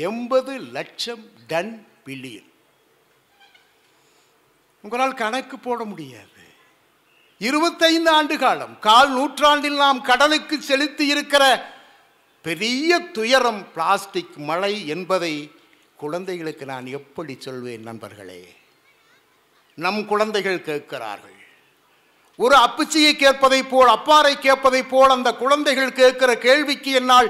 80 லட்சம் டன் பில்லியன். உங்களால் கணக்கு போட முடியாது. 25 ஆண்டு காலம், 1/4 நூற்றாண்டில் நாம் கடலுக்கு செலுத்தி இருக்கிற பெரிய துயரம் பிளாஸ்டிக் மழை என்பதை குழந்தைகளுக்கு நான் எப்படி சொல்வேன்? நண்பர்களே, நம் குழந்தைகள் கேட்கிறார்கள். ஒரு அப்புச்சியை கேட்பதை போல், அப்பாரை கேட்பதை போல் அந்த குழந்தைகள் கேட்கிற கேள்விக்கு என்னால்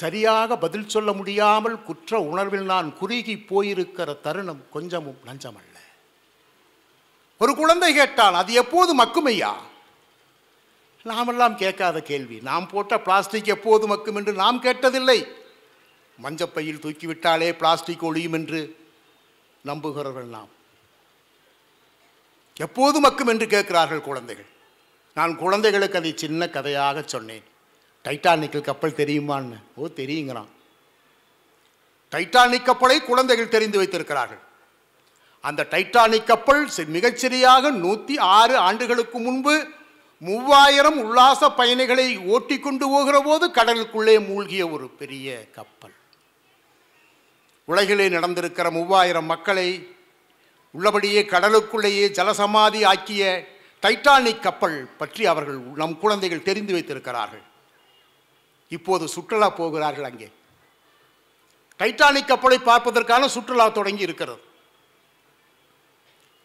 சரியாக பதில் சொல்ல முடியாமல் குற்ற உணர்வில் நான் குறுகி போயிருக்கிற தருணம் கொஞ்சமும் நஞ்சமல்ல. ஒரு குழந்தை கேட்டால் அது எப்போது மக்கும் ஐயா? நாமெல்லாம் கேட்காத கேள்வி. நாம் போட்ட பிளாஸ்டிக் எப்போது மக்கும் என்று நாம் கேட்டதில்லை. மஞ்சப்பையில் தூக்கிவிட்டாலே பிளாஸ்டிக் ஒழியும் என்று நம்புகிறவர்கள் நாம். எப்போது மக்கும் என்று கேட்கிறார்கள் குழந்தைகள். நான் குழந்தைகளுக்கு அதை சின்ன கதையாக சொன்னேன். டைட்டானிக் கப்பல் தெரியுமான்னு. ஓ, தெரியுங்கிறான். டைட்டானிக் கப்பலை குழந்தைகள் தெரிந்து வைத்திருக்கிறார்கள். அந்த டைட்டானிக் கப்பல் மிகச்சரியாக 106 ஆண்டுகளுக்கு முன்பு 3000 உல்லாச பயணிகளை ஓட்டி கொண்டு போகிற போது கடலுக்குள்ளே மூழ்கிய ஒரு பெரிய கப்பல். உலகிலே நடந்திருக்கிற 3000 மக்களை உள்ளபடியே கடலுக்குள்ளேயே ஜலசமாதி ஆக்கிய டைட்டானிக் கப்பல் பற்றி அவர்கள் நம் குழந்தைகள் தெரிந்து வைத்திருக்கிறார்கள். இப்போது சுற்றுலா போகிறார்கள். அங்கே டைட்டானிக் கப்பலை பார்ப்பதற்கான சுற்றுலா தொடங்கி இருக்கிறது.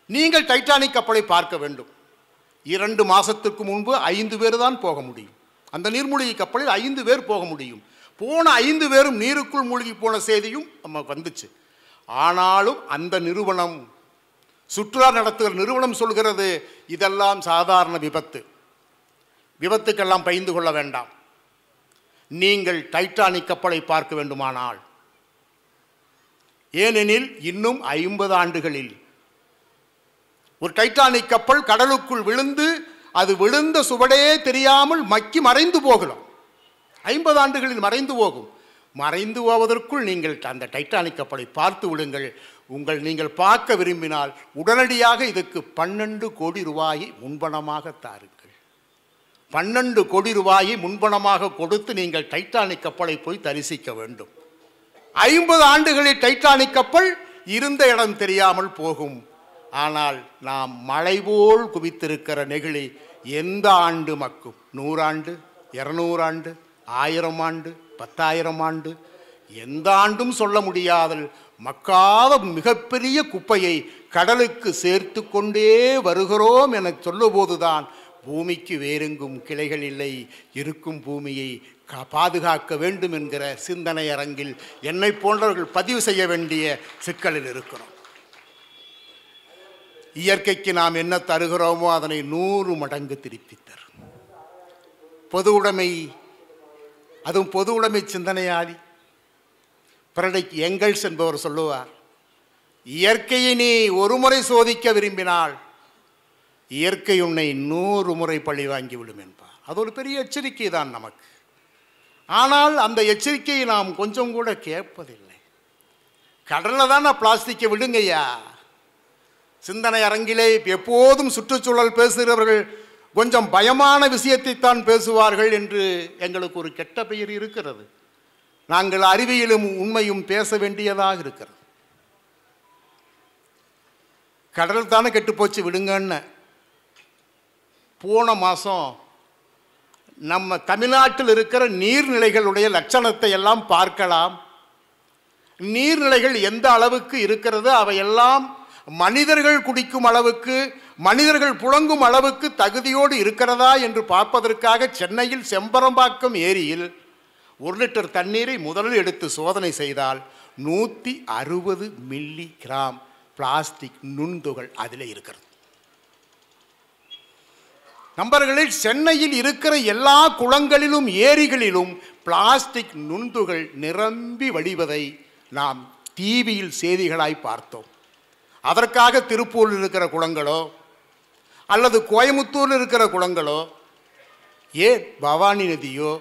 நீங்கள் டைட்டானிக் கப்பலை பார்க்க வேண்டும். 2 மாதத்துக்கு முன்பு 5 பேர் தான் போக முடியும். அந்த நீர்மூழ்கி கப்பலில் 5 பேர் போக முடியும். போன 5 பேரும் நீருக்குள் மூழ்கி போன செய்தியும் நம்ம வந்துச்சு. ஆனாலும் அந்த நிறுவனம், சுற்றுலா நடத்துகிற நிறுவனம் சொல்கிறது, இதெல்லாம் சாதாரண விபத்துக்கெல்லாம் பயந்து கொள்ள வேண்டாம். நீங்கள் டைட்டானிக் கப்பலை பார்க்க வேண்டுமானால், ஏனெனில் இன்னும் 50 ஆண்டுகளில் ஒரு டைட்டானிக் கப்பல் கடலுக்குள் விழுந்து அது விழுந்த சுவடே தெரியாமல் மக்கி மறைந்து போகலாம். 50 ஆண்டுகளில் மறைந்து போகும். மறைந்து போவதற்குள் நீங்கள் அந்த டைட்டானிக் கப்பலை பார்த்து விடுங்கள். நீங்கள் பார்க்க விரும்பினால் உடனடியாக இதுக்கு 12 கோடி ரூபாயை முன்பணமாக தாருங்கள். 12 கோடி ரூபாயை முன்பணமாக கொடுத்து நீங்கள் டைட்டானிக் கப்பலை போய் தரிசிக்க வேண்டும். 50 ஆண்டுகளில் டைட்டானிக் கப்பல் இருந்த இடம் தெரியாமல் போகும். ஆனால் நாம் மழை போல் குவித்திருக்கிற நெகிழி எந்த ஆண்டு மக்கும்? 100 ஆண்டு, 200 ஆண்டு, 1000 ஆண்டு, 10,000 ஆண்டு, எந்த ஆண்டும் சொல்ல முடியாத மக்காத மிகப்பெரிய குப்பையை கடலுக்கு சேர்த்து கொண்டே வருகிறோம் என சொல்லும்போதுதான் பூமிக்கு வேறெங்கும் கிளைகள் இல்லை, இருக்கும் பூமியை பாதுகாக்க வேண்டும் என்கிற சிந்தனை அரங்கில் என்னை போன்றவர்கள் பதிவு செய்ய வேண்டிய சிக்கலில் இருக்கிறோம். இயற்கைக்கு நாம் என்ன தருகிறோமோ அதனை 100 மடங்கு திருப்பி தரும். பொது உடைமை அதுவும் பொது உடைமை சிந்தனையாளி ஃப்ரெடரிக் எங்கெல்ஸ் என்பவர் சொல்லுவார், இயற்கையை நீ ஒரு முறை சோதிக்க விரும்பினால் இயற்கை உன்னை 100 முறை பழி வாங்கிவிடும் என்பார். அது ஒரு பெரிய எச்சரிக்கை தான் நமக்கு. ஆனால் அந்த எச்சரிக்கையை நாம் கொஞ்சம் கூட கேட்பதில்லை. கடலில் தான் பிளாஸ்டிக்கை விடுங்கய்யா. சிந்தனை அரங்கிலே எப்போதும் சுற்றுச்சூழல் பேசுகிறவர்கள் கொஞ்சம் பயமான விஷயத்தைத்தான் பேசுவார்கள் என்று எங்களுக்கு ஒரு கெட்ட பெயர் இருக்கிறது. நாங்கள் அறிவியலும் உண்மையும் பேச வேண்டியதாக இருக்கிறது. கடல் தானே கெட்டுப்போச்சு விடுங்கன்னு போன மாதம் நம்ம தமிழ்நாட்டில் இருக்கிற நீர்நிலைகளுடைய லட்சணத்தை எல்லாம் பார்க்கலாம். நீர்நிலைகள் எந்த அளவுக்கு இருக்கிறது, அவையெல்லாம் மனிதர்கள் குடிக்கும் அளவுக்கு, மனிதர்கள் புழங்கும் அளவுக்கு தகுதியோடு இருக்கிறதா என்று பார்ப்பதற்காக சென்னையில் செம்பரம்பாக்கம் ஏரியில் 1 லிட்டர் தண்ணீரை முதலில் எடுத்து சோதனை செய்தால் 160 மில்லி கிராம் பிளாஸ்டிக் நுண்துகள் அதில் இருக்கிறது. நண்பர்களில் சென்னையில் இருக்கிற எல்லா குளங்களிலும் ஏரிகளிலும் பிளாஸ்டிக் நுண்துகள் நிரம்பி வழிவதை நாம் டிவியில் செய்திகளாய் பார்த்தோம். அதற்காக திருப்பூரில் இருக்கிற குளங்களோ அல்லது கோயமுத்தூரில் இருக்கிற குளங்களோ ஏன் பவானி நதியோ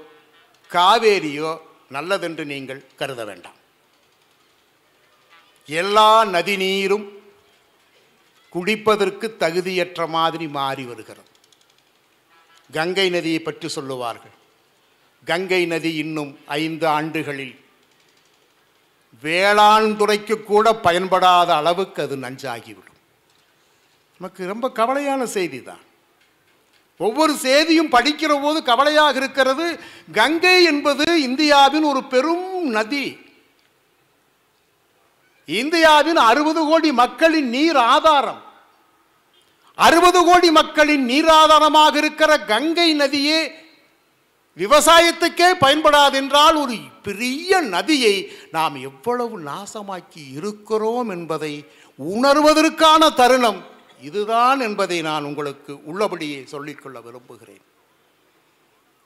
காவேரியோ நல்லதென்று நீங்கள் கருத வேண்டாம். எல்லா நதி நீரும் குடிப்பதற்கு தகுதியற்ற மாதிரி மாறி வருகிறது. கங்கை நதியை பற்றி சொல்லுவார்கள். கங்கை நதி இன்னும் 5 ஆண்டுகளில் வேளாண் துறைக்கு கூட பயன்படாத அளவுக்கு அது நஞ்சாகிவிடும். நமக்கு ரொம்ப கவலையான செய்தி தான். ஒவ்வொரு செய்தியும் படிக்கிற போது கவலையாக இருக்கிறது. கங்கை என்பது இந்தியாவின் ஒரு பெரும் நதி. இந்தியாவின் 60 கோடி மக்களின் நீர் ஆதாரம். 60 கோடி மக்களின் நீராதாரமாக இருக்கிற கங்கை நதியே விவசாயத்துக்கே பயன்படாதென்றால் ஒரு பெரிய நதியை நாம் எவ்வளவு நாசமாக்கி இருக்கிறோம் என்பதை உணர்வதற்கான தருணம் இதுதான் என்பதை நான் உங்களுக்கு உள்ளபடியே சொல்லிக்கொள்ள விரும்புகிறேன்.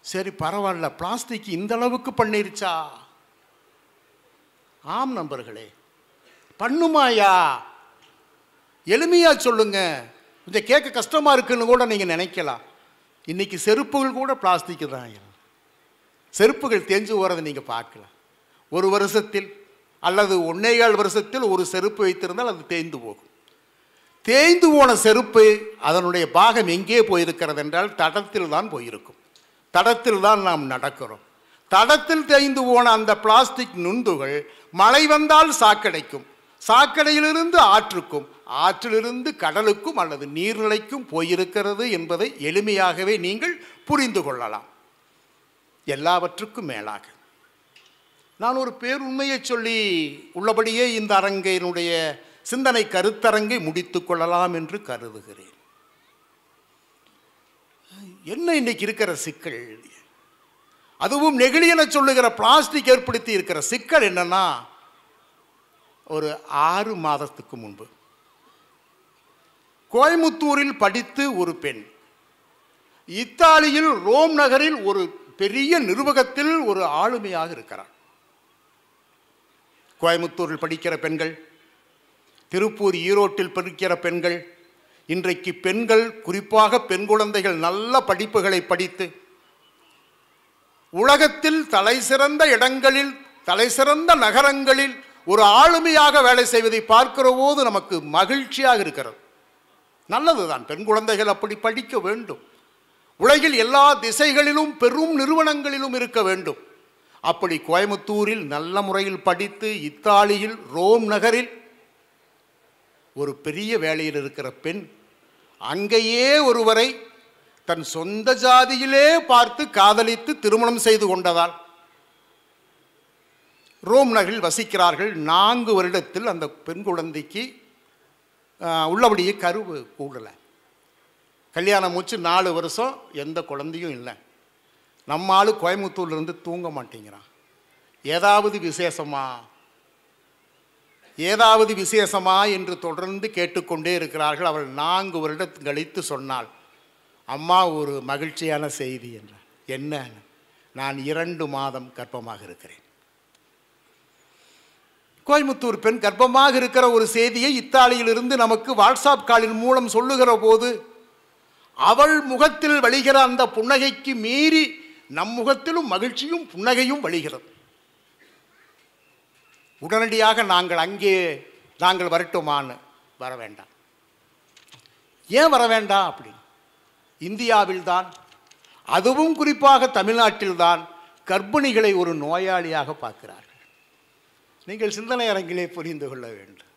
சரி, பரவாயில்ல, பிளாஸ்டிக் இந்த அளவுக்கு பண்ணிருச்சா? ஆம் நண்பர்களே, பண்ணுமாயா? எளிமையா சொல்லுங்க. கொஞ்சம் கேட்க கஷ்டமாக இருக்குன்னு கூட நீங்கள் நினைக்கலாம். இன்றைக்கி செருப்புகள் கூட பிளாஸ்டிக்கு தான். செருப்புகள் தேஞ்சு போகிறத நீங்கள் பார்க்கலாம். ஒரு வருஷத்தில் அல்லது 1.25 வருஷத்தில் ஒரு செருப்பு வைத்திருந்தால் அது தேய்ந்து போகும். தேய்ந்து போன செருப்பு அதனுடைய பாகம் எங்கே போயிருக்கிறது என்றால் தடத்தில் தான் போயிருக்கும். தடத்தில் தான் நாம் நடக்கிறோம். தடத்தில் தேய்ந்து போன அந்த பிளாஸ்டிக் நுண்துகள் மழை வந்தால் சாக்கடைக்கும், சாக்கடையிலிருந்து ஆற்றுக்கும், ஆற்றிலிருந்து கடலுக்கும் அல்லது நீர்நிலைக்கும் போயிருக்கிறது என்பதை எளிமையாகவே நீங்கள் புரிந்து கொள்ளலாம். எல்லாவற்றுக்கும் மேலாக நான் ஒரு பேருண்மையை சொல்லி உள்ளபடியே இந்த அரங்கினுடைய சிந்தனை கருத்தரங்கை முடித்து கொள்ளலாம் என்று கருதுகிறேன். என்ன இன்னைக்கு இருக்கிற சிக்கல், அதுவும் நெகிழி என சொல்லுகிற பிளாஸ்டிக் ஏற்படுத்தி இருக்கிற சிக்கல் என்னன்னா, ஒரு 6 மாதத்துக்கு முன்பு கோயமுத்தூரில் படித்து ஒரு பெண் இத்தாலியில் ரோம் நகரில் ஒரு பெரிய நிறுவகத்தில் ஒரு ஆளுமையாக இருக்கிறார். கோயமுத்தூரில் படிக்கிற பெண்கள், திருப்பூர் ஈரோட்டில் படிக்கிற பெண்கள், இன்றைக்கு பெண்கள், குறிப்பாக பெண் குழந்தைகள் நல்ல படிப்புகளை படித்து உலகத்தில் தலைசிறந்த இடங்களில், தலைசிறந்த நகரங்களில் ஒரு ஆளுமையாக வேலை செய்வதை பார்க்கிற போது நமக்கு மகிழ்ச்சியாக இருக்கிறது. நல்லதுதான், பெண் குழந்தைகள் அப்படி படிக்க வேண்டும். உலகில் எல்லா திசைகளிலும் பெரும் நிறுவனங்களிலும் இருக்க வேண்டும். அப்படி கோயமுத்தூரில் நல்ல முறையில் படித்து இத்தாலியில் ரோம் நகரில் ஒரு பெரிய வேலையில் இருக்கிற பெண் அங்கேயே ஒருவரை தன் சொந்த ஜாதியிலே பார்த்து காதலித்து திருமணம் செய்து கொண்டதால் ரோம் நகரில் வசிக்கிறார்கள். 4 வருடத்தில் அந்த பெண் குழந்தைக்கு உள்ளபடியே கருவு கூடலை. கல்யாணம் முடிச்சு 4 வருஷம் எந்த குழந்தையும் இல்லை. நம்ம ஆளு கோயமுத்தூர்லேருந்து தூங்க மாட்டேங்கிறான். ஏதாவது விசேஷமா ஏதாவது விசேஷமா என்று தொடர்ந்து கேட்டுக்கொண்டே இருக்கிறார்கள். அவள் 4 வருடம் கழித்து சொன்னாள், அம்மா ஒரு மகிழ்ச்சியான செய்தி என்றார். என்ன? நான் 2 மாதம் கர்ப்பமாக இருக்கிறேன். கோயம்புத்தூர் பெண் கர்ப்பமாக இருக்கிற ஒரு செய்தியை இத்தாலியிலிருந்து நமக்கு வாட்ஸ்அப் காலின் மூலம் சொல்லுகிற போது அவள் முகத்தில் வழிகிற அந்த புன்னகைக்கு மீறி நம் முகத்திலும் மகிழ்ச்சியும் புன்னகையும் வழிகிறது. உடனடியாக நாங்கள் வரட்டுமான்னு, வர வேண்டாம். ஏன் வர வேண்டாம் அப்படின்னு, இந்தியாவில்தான், அதுவும் குறிப்பாக தமிழ்நாட்டில்தான் கர்ப்பிணிகளை ஒரு நோயாளியாக பார்க்கிறார்கள். நீங்கள் சிந்தனை அரங்கிலே புரிந்து கொள்ள வேண்டும்.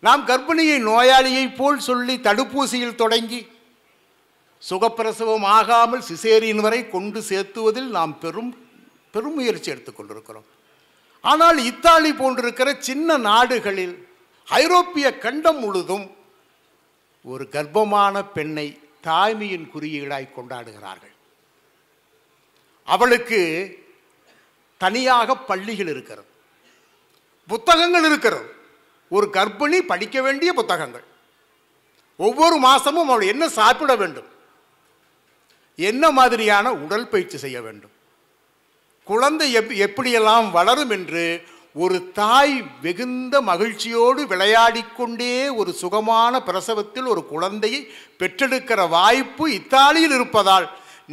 நாம் கர்ப்பிணியை நோயாளியை போல் சொல்லி தடுப்பூசியில் தொடங்கி சுகப்பிரசவம் ஆகாமல் சிசேரியன் வரை கொண்டு சேர்த்துவதில் நாம் பெரும் முயற்சி எடுத்துக்கொண்டிருக்கிறோம். ஆனால் இத்தாலி போன்றிருக்கிற சின்ன நாடுகளில், ஐரோப்பிய கண்டம் முழுதும் ஒரு கர்ப்பமான பெண்ணை தாய்மையின் குறியீடாய் கொண்டாடுகிறார்கள். அவளுக்கு தனியாக பள்ளிகள் இருக்கிறது, புத்தகங்கள் இருக்கிறது. ஒரு கர்ப்பிணி படிக்க வேண்டிய புத்தகங்கள். ஒவ்வொரு மாதமும் அவள் என்ன சாப்பிட வேண்டும், என்ன மாதிரியான உடற்பயிற்சி செய்ய வேண்டும், குழந்தை எப்படியெல்லாம் வளரும் என்று ஒரு தாய் வெகுந்த மகிழ்ச்சியோடு விளையாடிக்கொண்டே ஒரு சுகமான பிரசவத்தில் ஒரு குழந்தையை பெற்றெடுக்கிற வாய்ப்பு இத்தாலியில் இருப்பதால்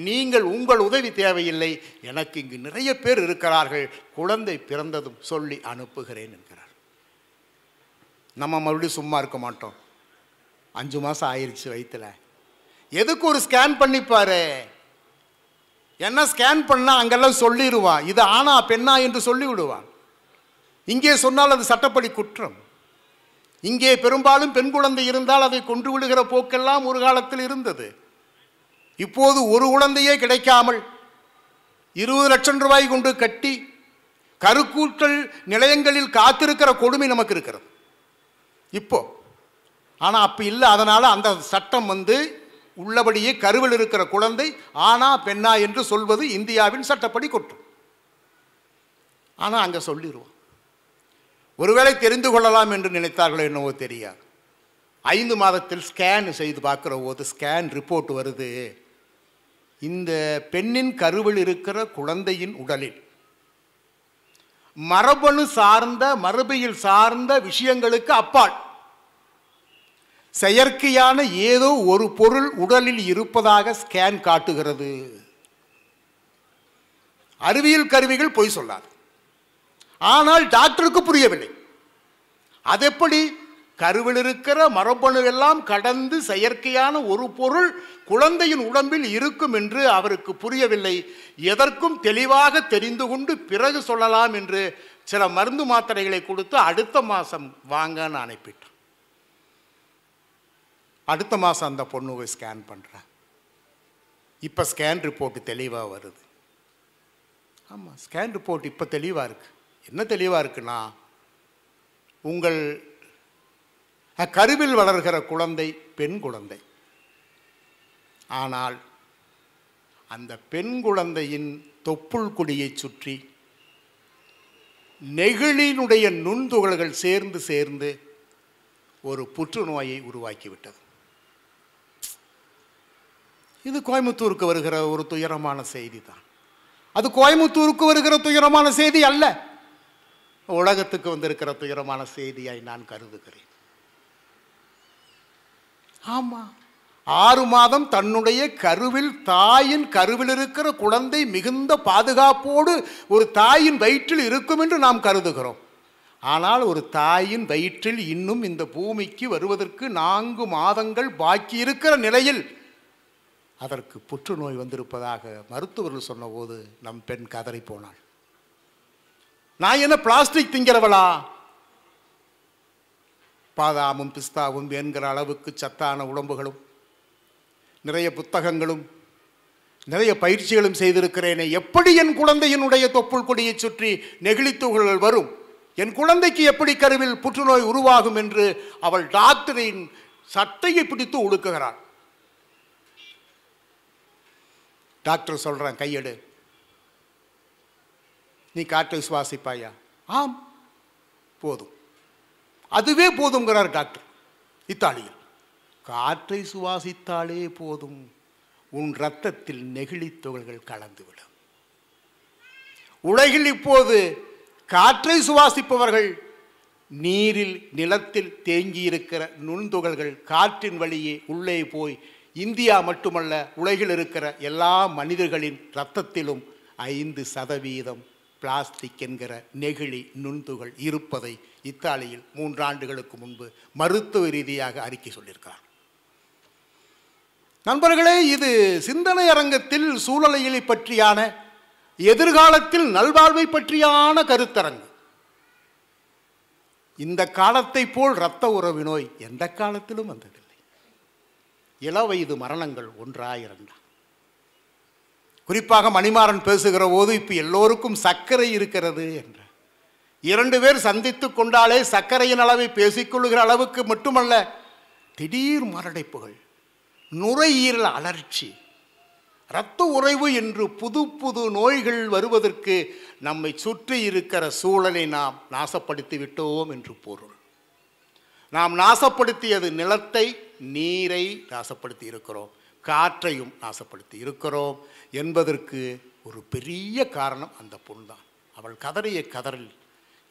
நீங்கள் உங்கள் உதவி தேவையில்லை, எனக்கு இங்கு நிறைய பேர் இருக்கிறார்கள், குழந்தை பிறந்ததும் சொல்லி அனுப்புகிறேன் என்கிறார். நம்ம மறுபடியும் சும்மா இருக்க மாட்டோம். 5 மாதம் ஆயிடுச்சு வயிற்றுல, எதுக்கு ஒரு ஸ்கேன் பண்ணிப்பாரு, என்ன ஸ்கேன் பண்ணா அங்கெல்லாம் சொல்லிடுவான், இது ஆனா பெண்ணா என்று சொல்லிவிடுவான். இங்கே சொன்னால் அது சட்டப்படி குற்றம். இங்கே பெரும்பாலும் பெண் குழந்தை இருந்தால் அதை கொண்டு விடுகிற போக்கெல்லாம் ஒரு காலத்தில் இருந்தது. இப்போது ஒரு குழந்தையே கிடைக்காமல் 20 லட்சம் ரூபாய் கொண்டு கட்டி கருக்கூட்டல் நிலையங்களில் காத்திருக்கிற கொடுமை நமக்கு இருக்கிறது இப்போ. ஆனால் அப்போ இல்லை. அதனால் அந்த சட்டம் உள்ளபடியே கருவில் இருக்கிற குழந்தை ஆனா பெண்ணா என்று சொல்வது இந்தியாவின் சட்டப்படி குற்றம். ஆனால் அங்கே சொல்லிடுவோம். ஒருவேளை தெரிந்து கொள்ளலாம் என்று நினைத்தார்களோ என்னவோ தெரியாது. 5 மாதத்தில் ஸ்கேன் செய்து பார்க்குற போது ஸ்கேன் ரிப்போர்ட் வருது, இந்த பெண்ணின் கருவில் இருக்கிற குழந்தையின் உடலில் மரபியல் சார்ந்த விஷயங்களுக்கு அப்பால் செயற்கையான ஏதோ ஒரு பொருள் உடலில் இருப்பதாக ஸ்கேன் காட்டுகிறது. அறிவியல் கருவிகள் பொய் சொல்லாது. ஆனால் டாக்டருக்கு புரியவில்லை. அதெப்படி கருவில் இருக்கிற மரபணு எல்லாம் கடந்து செயற்கையான ஒரு பொருள் குழந்தையின் உடம்பில் இருக்கும் என்று அவருக்கு புரியவில்லை. எதற்கும் தெளிவாக தெரிந்து கொண்டு பிறகு சொல்லலாம் என்று சில மருந்து மாத்திரைகளை கொடுத்து அடுத்த மாதம் வாங்கன்னு அனுப்பிட்டான். அடுத்த மாதம் அந்த பொண்ணுவை ஸ்கேன் பண்ணுறேன். இப்போ ஸ்கேன் ரிப்போர்ட் தெளிவாக வருது. ஆமாம், ஸ்கேன் ரிப்போர்ட் இப்போ தெளிவாக இருக்குது. என்ன தெளிவாக இருக்குன்னா, உங்கள் கருவில் வளர்கிற குழந்தை பெண் குழந்தை. ஆனால் அந்த பெண் குழந்தையின் தொப்புள் கொடியை சுற்றி நெகிழினுடைய நுண்துகள்கள் சேர்ந்து ஒரு புற்றுநோயை உருவாக்கிவிட்டது. இது கோயம்புத்தூருக்கு வருகிற ஒரு துயரமான செய்தி தான். அது கோயம்புத்தூருக்கு வருகிற துயரமான செய்தி அல்ல, உலகத்துக்கு வந்திருக்கிற துயரமான செய்தியாய் நான் கருதுகிறேன். ஆமா, 6 மாதம் தன்னுடைய தாயின் கருவில் இருக்கிற குழந்தை மிகுந்த பாதுகாப்போடு ஒரு தாயின் வயிற்றில் இருக்கும் என்று நாம் கருதுகிறோம். ஆனால் ஒரு தாயின் வயிற்றில் இன்னும் இந்த பூமிக்கு வருவதற்கு 4 மாதங்கள் பாக்கி இருக்கிற நிலையில் அதற்கு புற்றுநோய் வந்திருப்பதாக மருத்துவர்கள் சொன்னபோது நம் பெண் கதறி போனாள். நான் என்ன பிளாஸ்டிக் திங்கிறவளா? பாதாமும் பிஸ்தாவும் என்கிற அளவுக்கு சத்தான உடம்புகளும் நிறைய புத்தகங்களும் நிறைய பயிற்சிகளும் செய்திருக்கிறேனே, எப்படி என் குழந்தையினுடைய தொப்புள் கொடியை சுற்றி நெகிழித்துகள்கள் வரும், என் குழந்தைக்கு எப்படி கருவில் புற்றுநோய் உருவாகும் என்று அவள் டாக்டரின் சட்டையை பிடித்து உடுக்குகிறாள். டாக்டர் சொல்கிறான், கையெடு, நீ காற்றை சுவாசிப்பாயா? ஆம், போதும், அதுவே போதுங்கிறார் டாக்டர். இத்தாலியில் காற்றை சுவாசித்தாலே போதும், உன் இரத்தத்தில் நெகிழி துகள்கள் கலந்துவிடும். உலகில் இப்போது காற்றை சுவாசிப்பவர்கள் நீரில் நிலத்தில் தேங்கியிருக்கிற நுண்துகள்கள் காற்றின் வழியே உள்ளே போய் இந்தியா மட்டுமல்ல உலகில் இருக்கிற எல்லா மனிதர்களின் இரத்தத்திலும் 5% பிளாஸ்டிக் என்கிற நெகிழி நுண்துகள் இருப்பதை இத்தாலியில் 3 ஆண்டுகளுக்கு முன்பு மருத்துவ ரீதியாக அறிக்கை சொல்லியிருக்கார். நண்பர்களே, இது சிந்தனை அரங்கத்தில் சூழலியலை பற்றியான, எதிர்காலத்தில் நல்வாழ்வை பற்றியான கருத்தரங்கு. இந்த காலத்தை போல் இரத்த உறவு நோய் எந்த காலத்திலும் வந்ததில்லை. இளவயது மரணங்கள் 1,000. குறிப்பாக மணிமாறன் பேசுகிற போது இப்போ எல்லோருக்கும் சர்க்கரை இருக்கிறது என்ற 2 பேர் சந்தித்து கொண்டாலே சர்க்கரையின் அளவை பேசிக்கொள்ளுகிற அளவுக்கு மட்டுமல்ல, திடீர் மாரடைப்புகள், நுரையீரல் அலர்ச்சி, இரத்த உறைவு என்று புது புது நோய்கள் வருவதற்கு நம்மை சுற்றி இருக்கிற சூழலை நாம் நாசப்படுத்தி விட்டோம் என்று பொருள். நாம் நாசப்படுத்தியது நிலத்தை, நீரை நாசப்படுத்தி இருக்கிறோம், காற்றையும் நாசப்படுத்தி இருக்கிறோம் என்பதற்கு ஒரு பெரிய காரணம் அந்த பொண்தான். அவள் கதறிய கதறில்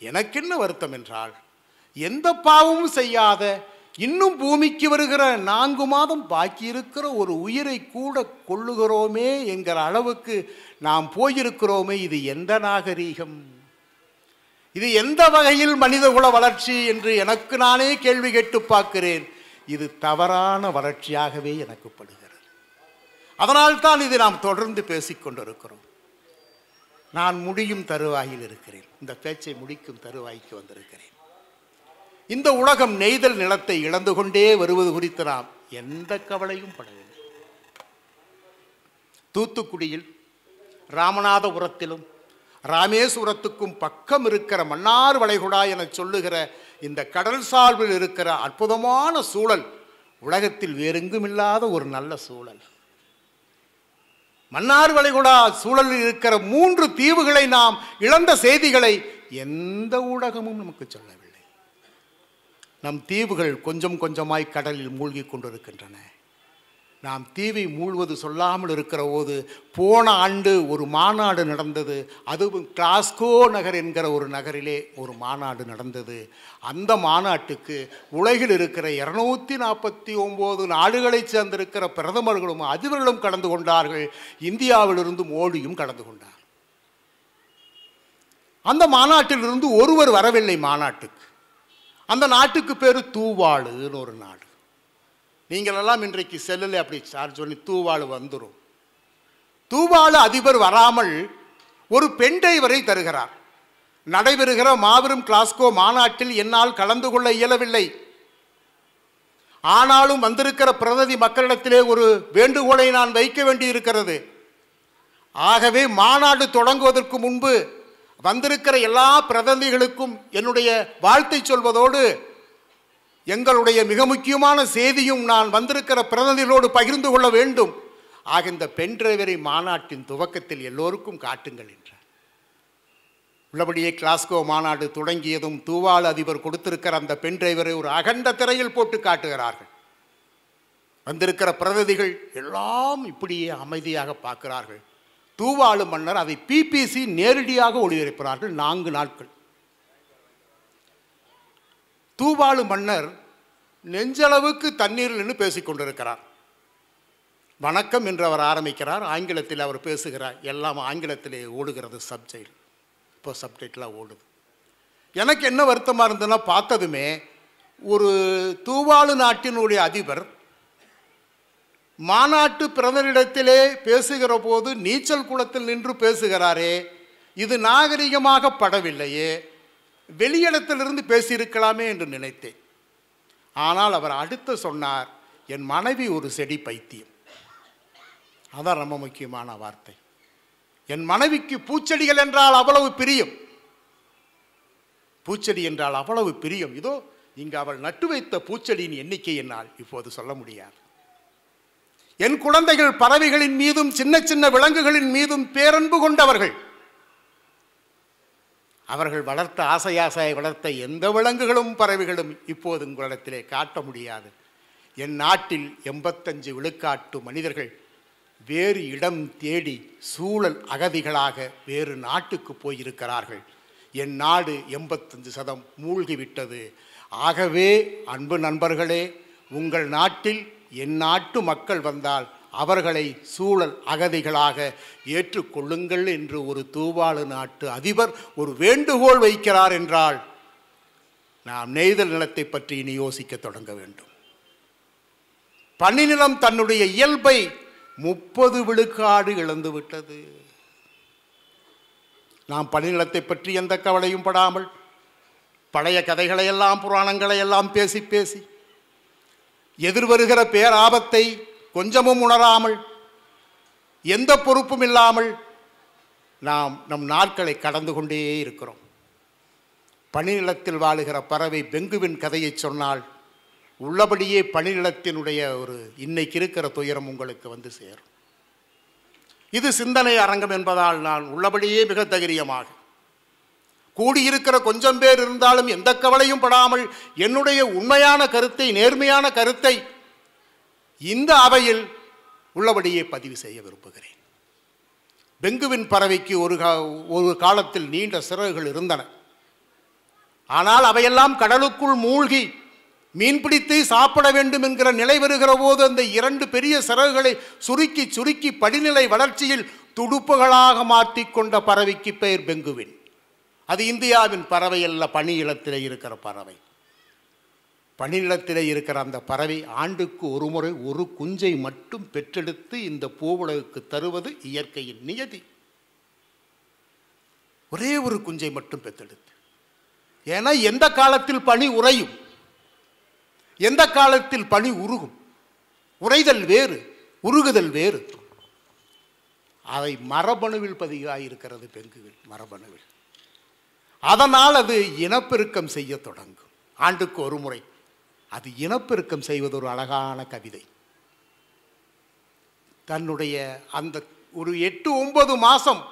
எனக்கென்ன வருத்தம் என்றால், எந்த பாவமும் செய்யாத, இன்னும் பூமிக்கு வருகிற 4 மாதம் பாக்கி இருக்கிற ஒரு உயிரை கூட கொள்ளுகிறோமே என்கிற அளவுக்கு நாம் போயிருக்கிறோமே. இது எந்த நாகரீகம்? இது எந்த வகையில் மனிதகுல வளர்ச்சி என்று எனக்கு நானே கேள்வி கேட்டு பார்க்கிறேன். இது தவறான வளர்ச்சியாகவே எனக்கு படுகிறது. அதனால்தான் இது நாம் தொடர்ந்து பேசிக்கொண்டிருக்கிறோம். நான் முடியும் தருவாயில் இருக்கிறேன், இந்த பேச்சை முடிக்கும் தருவாய்க்கு வந்திருக்கிறேன். இந்த உலகம் நெய்தல் நிலத்தை இழந்து கொண்டே வருவது குறித்து நாம் எந்த கவலையும் படவில்லை. தூத்துக்குடியில், ராமநாதபுரத்திலும், ராமேஸ்வரத்துக்கும் பக்கம் இருக்கிற மன்னார் வளைகுடா என சொல்லுகிற இந்த கடல் சார்பில் இருக்கிற அற்புதமான சூழல் உலகத்தில் வேறெங்கும் இல்லாத ஒரு நல்ல சூழல். மன்னார் வளைகுடா சூழலில் இருக்கிற 3 தீவுகளை நாம் இழந்த செய்திகளை எந்த ஊடகமும் நமக்கு சொல்லவில்லை. நம் தீவுகள் கொஞ்சம் கொஞ்சமாய் கடலில் மூழ்கி கொண்டிருக்கின்றன. நாம் தீவை மூழ்வது சொல்லாமல் இருக்கிற போது, போன ஆண்டு ஒரு மாநாடு நடந்தது. அதுவும் கிளாஸ்கோ நகர் என்கிற ஒரு நகரிலே ஒரு மாநாடு நடந்தது. அந்த மாநாட்டுக்கு உலகில் இருக்கிற 249 நாடுகளைச் சேர்ந்திருக்கிற பிரதமர்களும் அதிபர்களும் கலந்து கொண்டார்கள். இந்தியாவிலிருந்து மோடியும் கலந்து கொண்டார். அந்த மாநாட்டிலிருந்து ஒருவர் வரவில்லை மாநாட்டுக்கு. அந்த நாட்டுக்கு பேர் தூவாளுன்னு ஒரு நாடு. நீங்களெல்லாம் இன்றைக்கு செல்லில் அப்படி சார்ஜ் பண்ணி தூவாளு வந்துடும். தூவாளு அதிபர் வராமல் ஒரு பெண் டிரைவரை தருகிறார். நடைபெறுகிற மாபெரும் கிளாஸ்கோ மாநாட்டில் என்னால் கலந்து கொள்ள இயலவில்லை. ஆனாலும் வந்திருக்கிற பிரதிநிதி மக்களிடத்திலே ஒரு வேண்டுகோளை நான் வைக்க வேண்டியிருக்கிறது. ஆகவே மாநாடு தொடங்குவதற்கு முன்பு வந்திருக்கிற எல்லா பிரதிநிதிகளுக்கும் என்னுடைய வாழ்த்தை சொல்வதோடு எங்களுடைய மிக முக்கியமான செய்தியும் நான் வந்திருக்கிற பிரதிநிதிகளோடு பகிர்ந்து கொள்ள வேண்டும். ஆக இந்த பெண் டிரைவரை மாநாட்டின் துவக்கத்தில் எல்லோருக்கும் காட்டுங்கள் என்றார். உள்ளபடியே கிளாஸ்கோ மாநாடு தொடங்கியதும் தூவாளு அதிபர் கொடுத்திருக்கிற அந்த பெண் டிரைவரை ஒரு அகண்ட திரையில் போட்டு காட்டுகிறார்கள். வந்திருக்கிற பிரதிநிதிகள் எல்லாம் இப்படியே அமைதியாக பார்க்கிறார்கள். தூவாளு மன்னர் அதை பிபிசி நேரடியாக ஒளிபரப்பினார்கள் 4 நாட்கள். தூவாளு மன்னர் நெஞ்சளவுக்கு தண்ணீரில் நின்று பேசிக்கொண்டிருக்கிறார். வணக்கம் என்று அவர் ஆரம்பிக்கிறார். ஆங்கிலத்தில் அவர் பேசுகிறார். எல்லாம் ஆங்கிலத்திலே ஓடுகிறது சப்ஜெக்ட். இப்போ சப்ஜெக்ட்லாம் ஓடுது. எனக்கு என்ன வருத்தமாக இருந்ததுன்னா, பார்த்ததுமே ஒரு தூவாளு நாட்டினுடைய அதிபர் மாநாட்டு பிரதமரிடத்திலே பேசுகிற போது நீச்சல் குளத்தில் நின்று பேசுகிறாரே, இது நாகரிகமாக படவில்லையே, வெளியிடத்திலிருந்து பேசியிருக்கலாமே என்று நினைத்தேன். ஆனால் அவர் அடுத்து சொன்னார், என் மனைவி ஒரு செடி பைத்தியம். அதான் ரொம்ப முக்கியமான வார்த்தை. என் மனைவிக்கு பூச்செடிகள் என்றால் அவ்வளவு பிரியம். பூச்செடி என்றால் அவ்வளவு பிரியம். இதோ இங்கு அவள் நட்டு வைத்த பூச்செடியின் எண்ணிக்கை என்னால் இப்போது சொல்ல முடியாது. என் குழந்தைகள் பறவைகளின் மீதும் சின்ன சின்ன விலங்குகளின் மீதும் பேரன்பு கொண்டவர்கள். அவர்கள் வளர்த்த ஆசையாசையை வளர்த்த எந்த விலங்குகளும் பறவைகளும் இப்போது உங்களிடத்திலே காட்ட முடியாது. என் நாட்டில் 85 விழுக்காட்டு மனிதர்கள் வேறு இடம் தேடி சூழல் அகதிகளாக வேறு நாட்டுக்கு போயிருக்கிறார்கள். என் நாடு 85% மூழ்கிவிட்டது. ஆகவே அன்பு நண்பர்களே, உங்கள் நாட்டில் என் நாட்டு மக்கள் வந்தால் அவர்களை சூழல் அகதிகளாக ஏற்றுக்கொள்ளுங்கள் என்று ஒரு தூவாளு நாட்டு அதிபர் ஒரு வேண்டுகோள் வைக்கிறார் என்றால் நாம் நெய்தல் நிலத்தை பற்றி இனி யோசிக்க தொடங்க வேண்டும். பனிநிலம் தன்னுடைய இயல்பை 30 விழுக்காடு இழந்துவிட்டது. நாம் பனிநிலத்தை பற்றி எந்த கவலையும் படாமல் பழைய கதைகளையெல்லாம் புராணங்களையெல்லாம் பேசி பேசி எதிர்வருகிற பேராபத்தை கொஞ்சமும் உணராமல் எந்த பொறுப்பும் இல்லாமல் நாம் நம் நாட்களை கடந்து கொண்டே இருக்கிறோம். பனிநிலத்தில் வாழுகிற பறவை பெங்குவின் கதையை சொன்னால் உள்ளபடியே பனிநிலத்தினுடைய ஒரு இன்னைக்கு இருக்கிற துயரம் உங்களுக்கு வந்து சேரும். இது சிந்தனை அரங்கம் என்பதால் நான் உள்ளபடியே மிக தைரியமாக கூடியிருக்கிற கொஞ்சம் பேர் இருந்தாலும் எந்த கவலையும் படாமல் என்னுடைய உண்மையான கருத்தை, நேர்மையான கருத்தை இந்த அவையில் உள்ளபடியே பதிவு செய்ய விரும்புகிறேன். பெங்குவின் பறவைக்கு ஒரு காலத்தில் நீண்ட சிறகுகள் இருந்தன. ஆனால் அவையெல்லாம் கடலுக்குள் மூழ்கி மீன்பிடித்து சாப்பிட வேண்டும் என்கிற நிலை வருகிற போது அந்த 2 பெரிய சிறகுகளை சுருக்கி சுருக்கி படிநிலை வளர்ச்சியில் துடுப்புகளாக மாற்றிக்கொண்ட பறவைக்கு பெயர் பெங்குவின். அது இந்தியாவின் பறவை அல்ல, பனிநிலத்திலே இருக்கிற பறவை. பனிநிலத்திலே இருக்கிற அந்த பறவை ஆண்டுக்கு ஒரு முறை ஒரு குஞ்சை மட்டும் பெற்றெடுத்து இந்த பூவுலகுக்கு தருவது இயற்கையின் நியதி. ஒரே ஒரு குஞ்சை மட்டும் பெற்றெடுத்து. ஏன்னா எந்த காலத்தில் பனி உறையும், எந்த காலத்தில் பனி உருகும். உறைதல் வேறு, உருகுதல் வேறு. அதை மரபணுவில் பதிவாயிருக்கிறது பெங்குவில், மரபணுவில். அதனால் அது இனப்பெருக்கம் செய்ய தொடங்கும். ஆண்டுக்கு ஒரு முறை அது இனப்பெருக்கம் செய்வது ஒரு அழகான கவிதை. தன்னுடைய அந்த ஒரு 8-9 மாதம்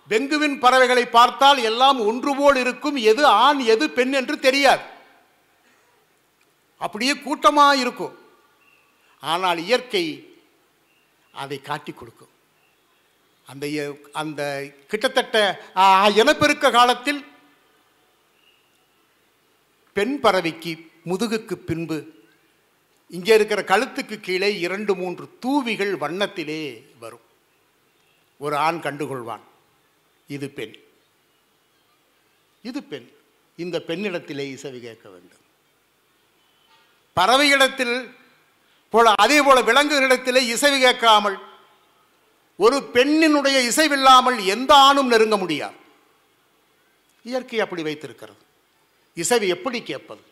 பெங்குவின் பறவைகளை பார்த்தால் எல்லாம் ஒன்று போல் இருக்கும். எது ஆண் எது பெண் என்று தெரியாது. அப்படியே கூட்டமாக இருக்கும். ஆனால் இயற்கை அதை காட்டி கொடுக்கும். அந்த கிட்டத்தட்ட இனப்பெருக்க காலத்தில் பெண் பறவைக்கு முதுகுக்கு பின்பு இங்கே இருக்கிற கழுத்துக்கு கீழே 2-3 தூவிகள் வண்ணத்திலே வரும். ஒரு ஆண் கண்டுகொள்வான், இது பெண், இது பெண். இந்த பெண்ணிடத்திலே இசைவு கேட்க வேண்டும். பறவையிடத்தில் போல அதே போல விலங்குகளிடத்திலே இசைவு கேட்காமல், ஒரு பெண்ணினுடைய இசைவில்லாமல் எந்த ஆணும் நெருங்க முடியாது. இயற்கை அப்படி வைத்திருக்கிறது. இசைவு எப்படி கேட்பது?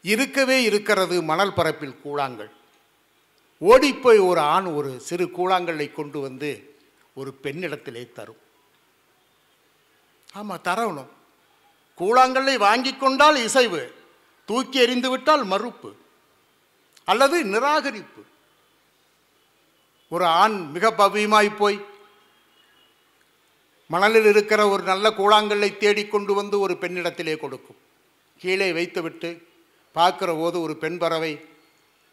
இருக்கவே இருக்கிறது மணல் பரப்பில் கூழாங்கல். ஓடிப்போய் ஒரு ஆண் ஒரு சிறு கூழாங்கல்லை கொண்டு வந்து ஒரு பெண்ணிடத்திலே தரும். ஆமாம், தரணும். கூழாங்கல்லை வாங்கி கொண்டால் இசைவு, தூக்கி எறிந்து விட்டால் மறுப்பு அல்லது நிராகரிப்பு. ஒரு ஆண் மிக பவ்யமாய் போய் மணலில் இருக்கிற ஒரு நல்ல கூழாங்கல்லை தேடிக்கொண்டு வந்து ஒரு பெண்ணிடத்திலே கொடுக்கும். கீழே வைத்துவிட்டு பார்க்கிற போது ஒரு பெண் பறவை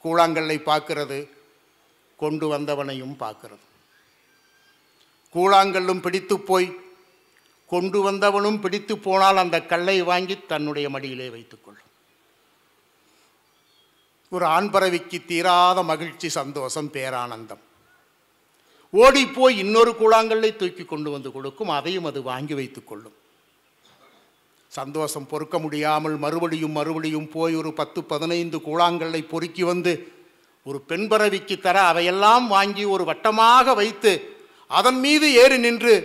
கூழாங்கல்லை பார்க்கிறது, கொண்டு வந்தவனையும் பார்க்கிறது. கூழாங்கல்லும் பிடித்து போய் கொண்டு வந்தவனும் பிடித்து போனால் அந்த கல்லை வாங்கி தன்னுடைய மடியிலே வைத்துக்கொள்ளும். ஒரு ஆண் பறவைக்கு தீராத மகிழ்ச்சி, சந்தோஷம், பேரானந்தம். ஓடிப்போய் இன்னொரு கூழாங்கல்லை தூக்கி கொண்டு வந்து கொடுக்கும். அதையும் அது வாங்கி வைத்துக் கொள்ளும். சந்தோஷம் பொறுக்க முடியாமல் மறுபடியும் போய் ஒரு 10-15 கூழாங்கல்லை பொறுக்கி வந்து ஒரு பெண் பறவைக்கு தர அவையெல்லாம் வாங்கி ஒரு வட்டமாக வைத்து அதன் மீது ஏறி நின்று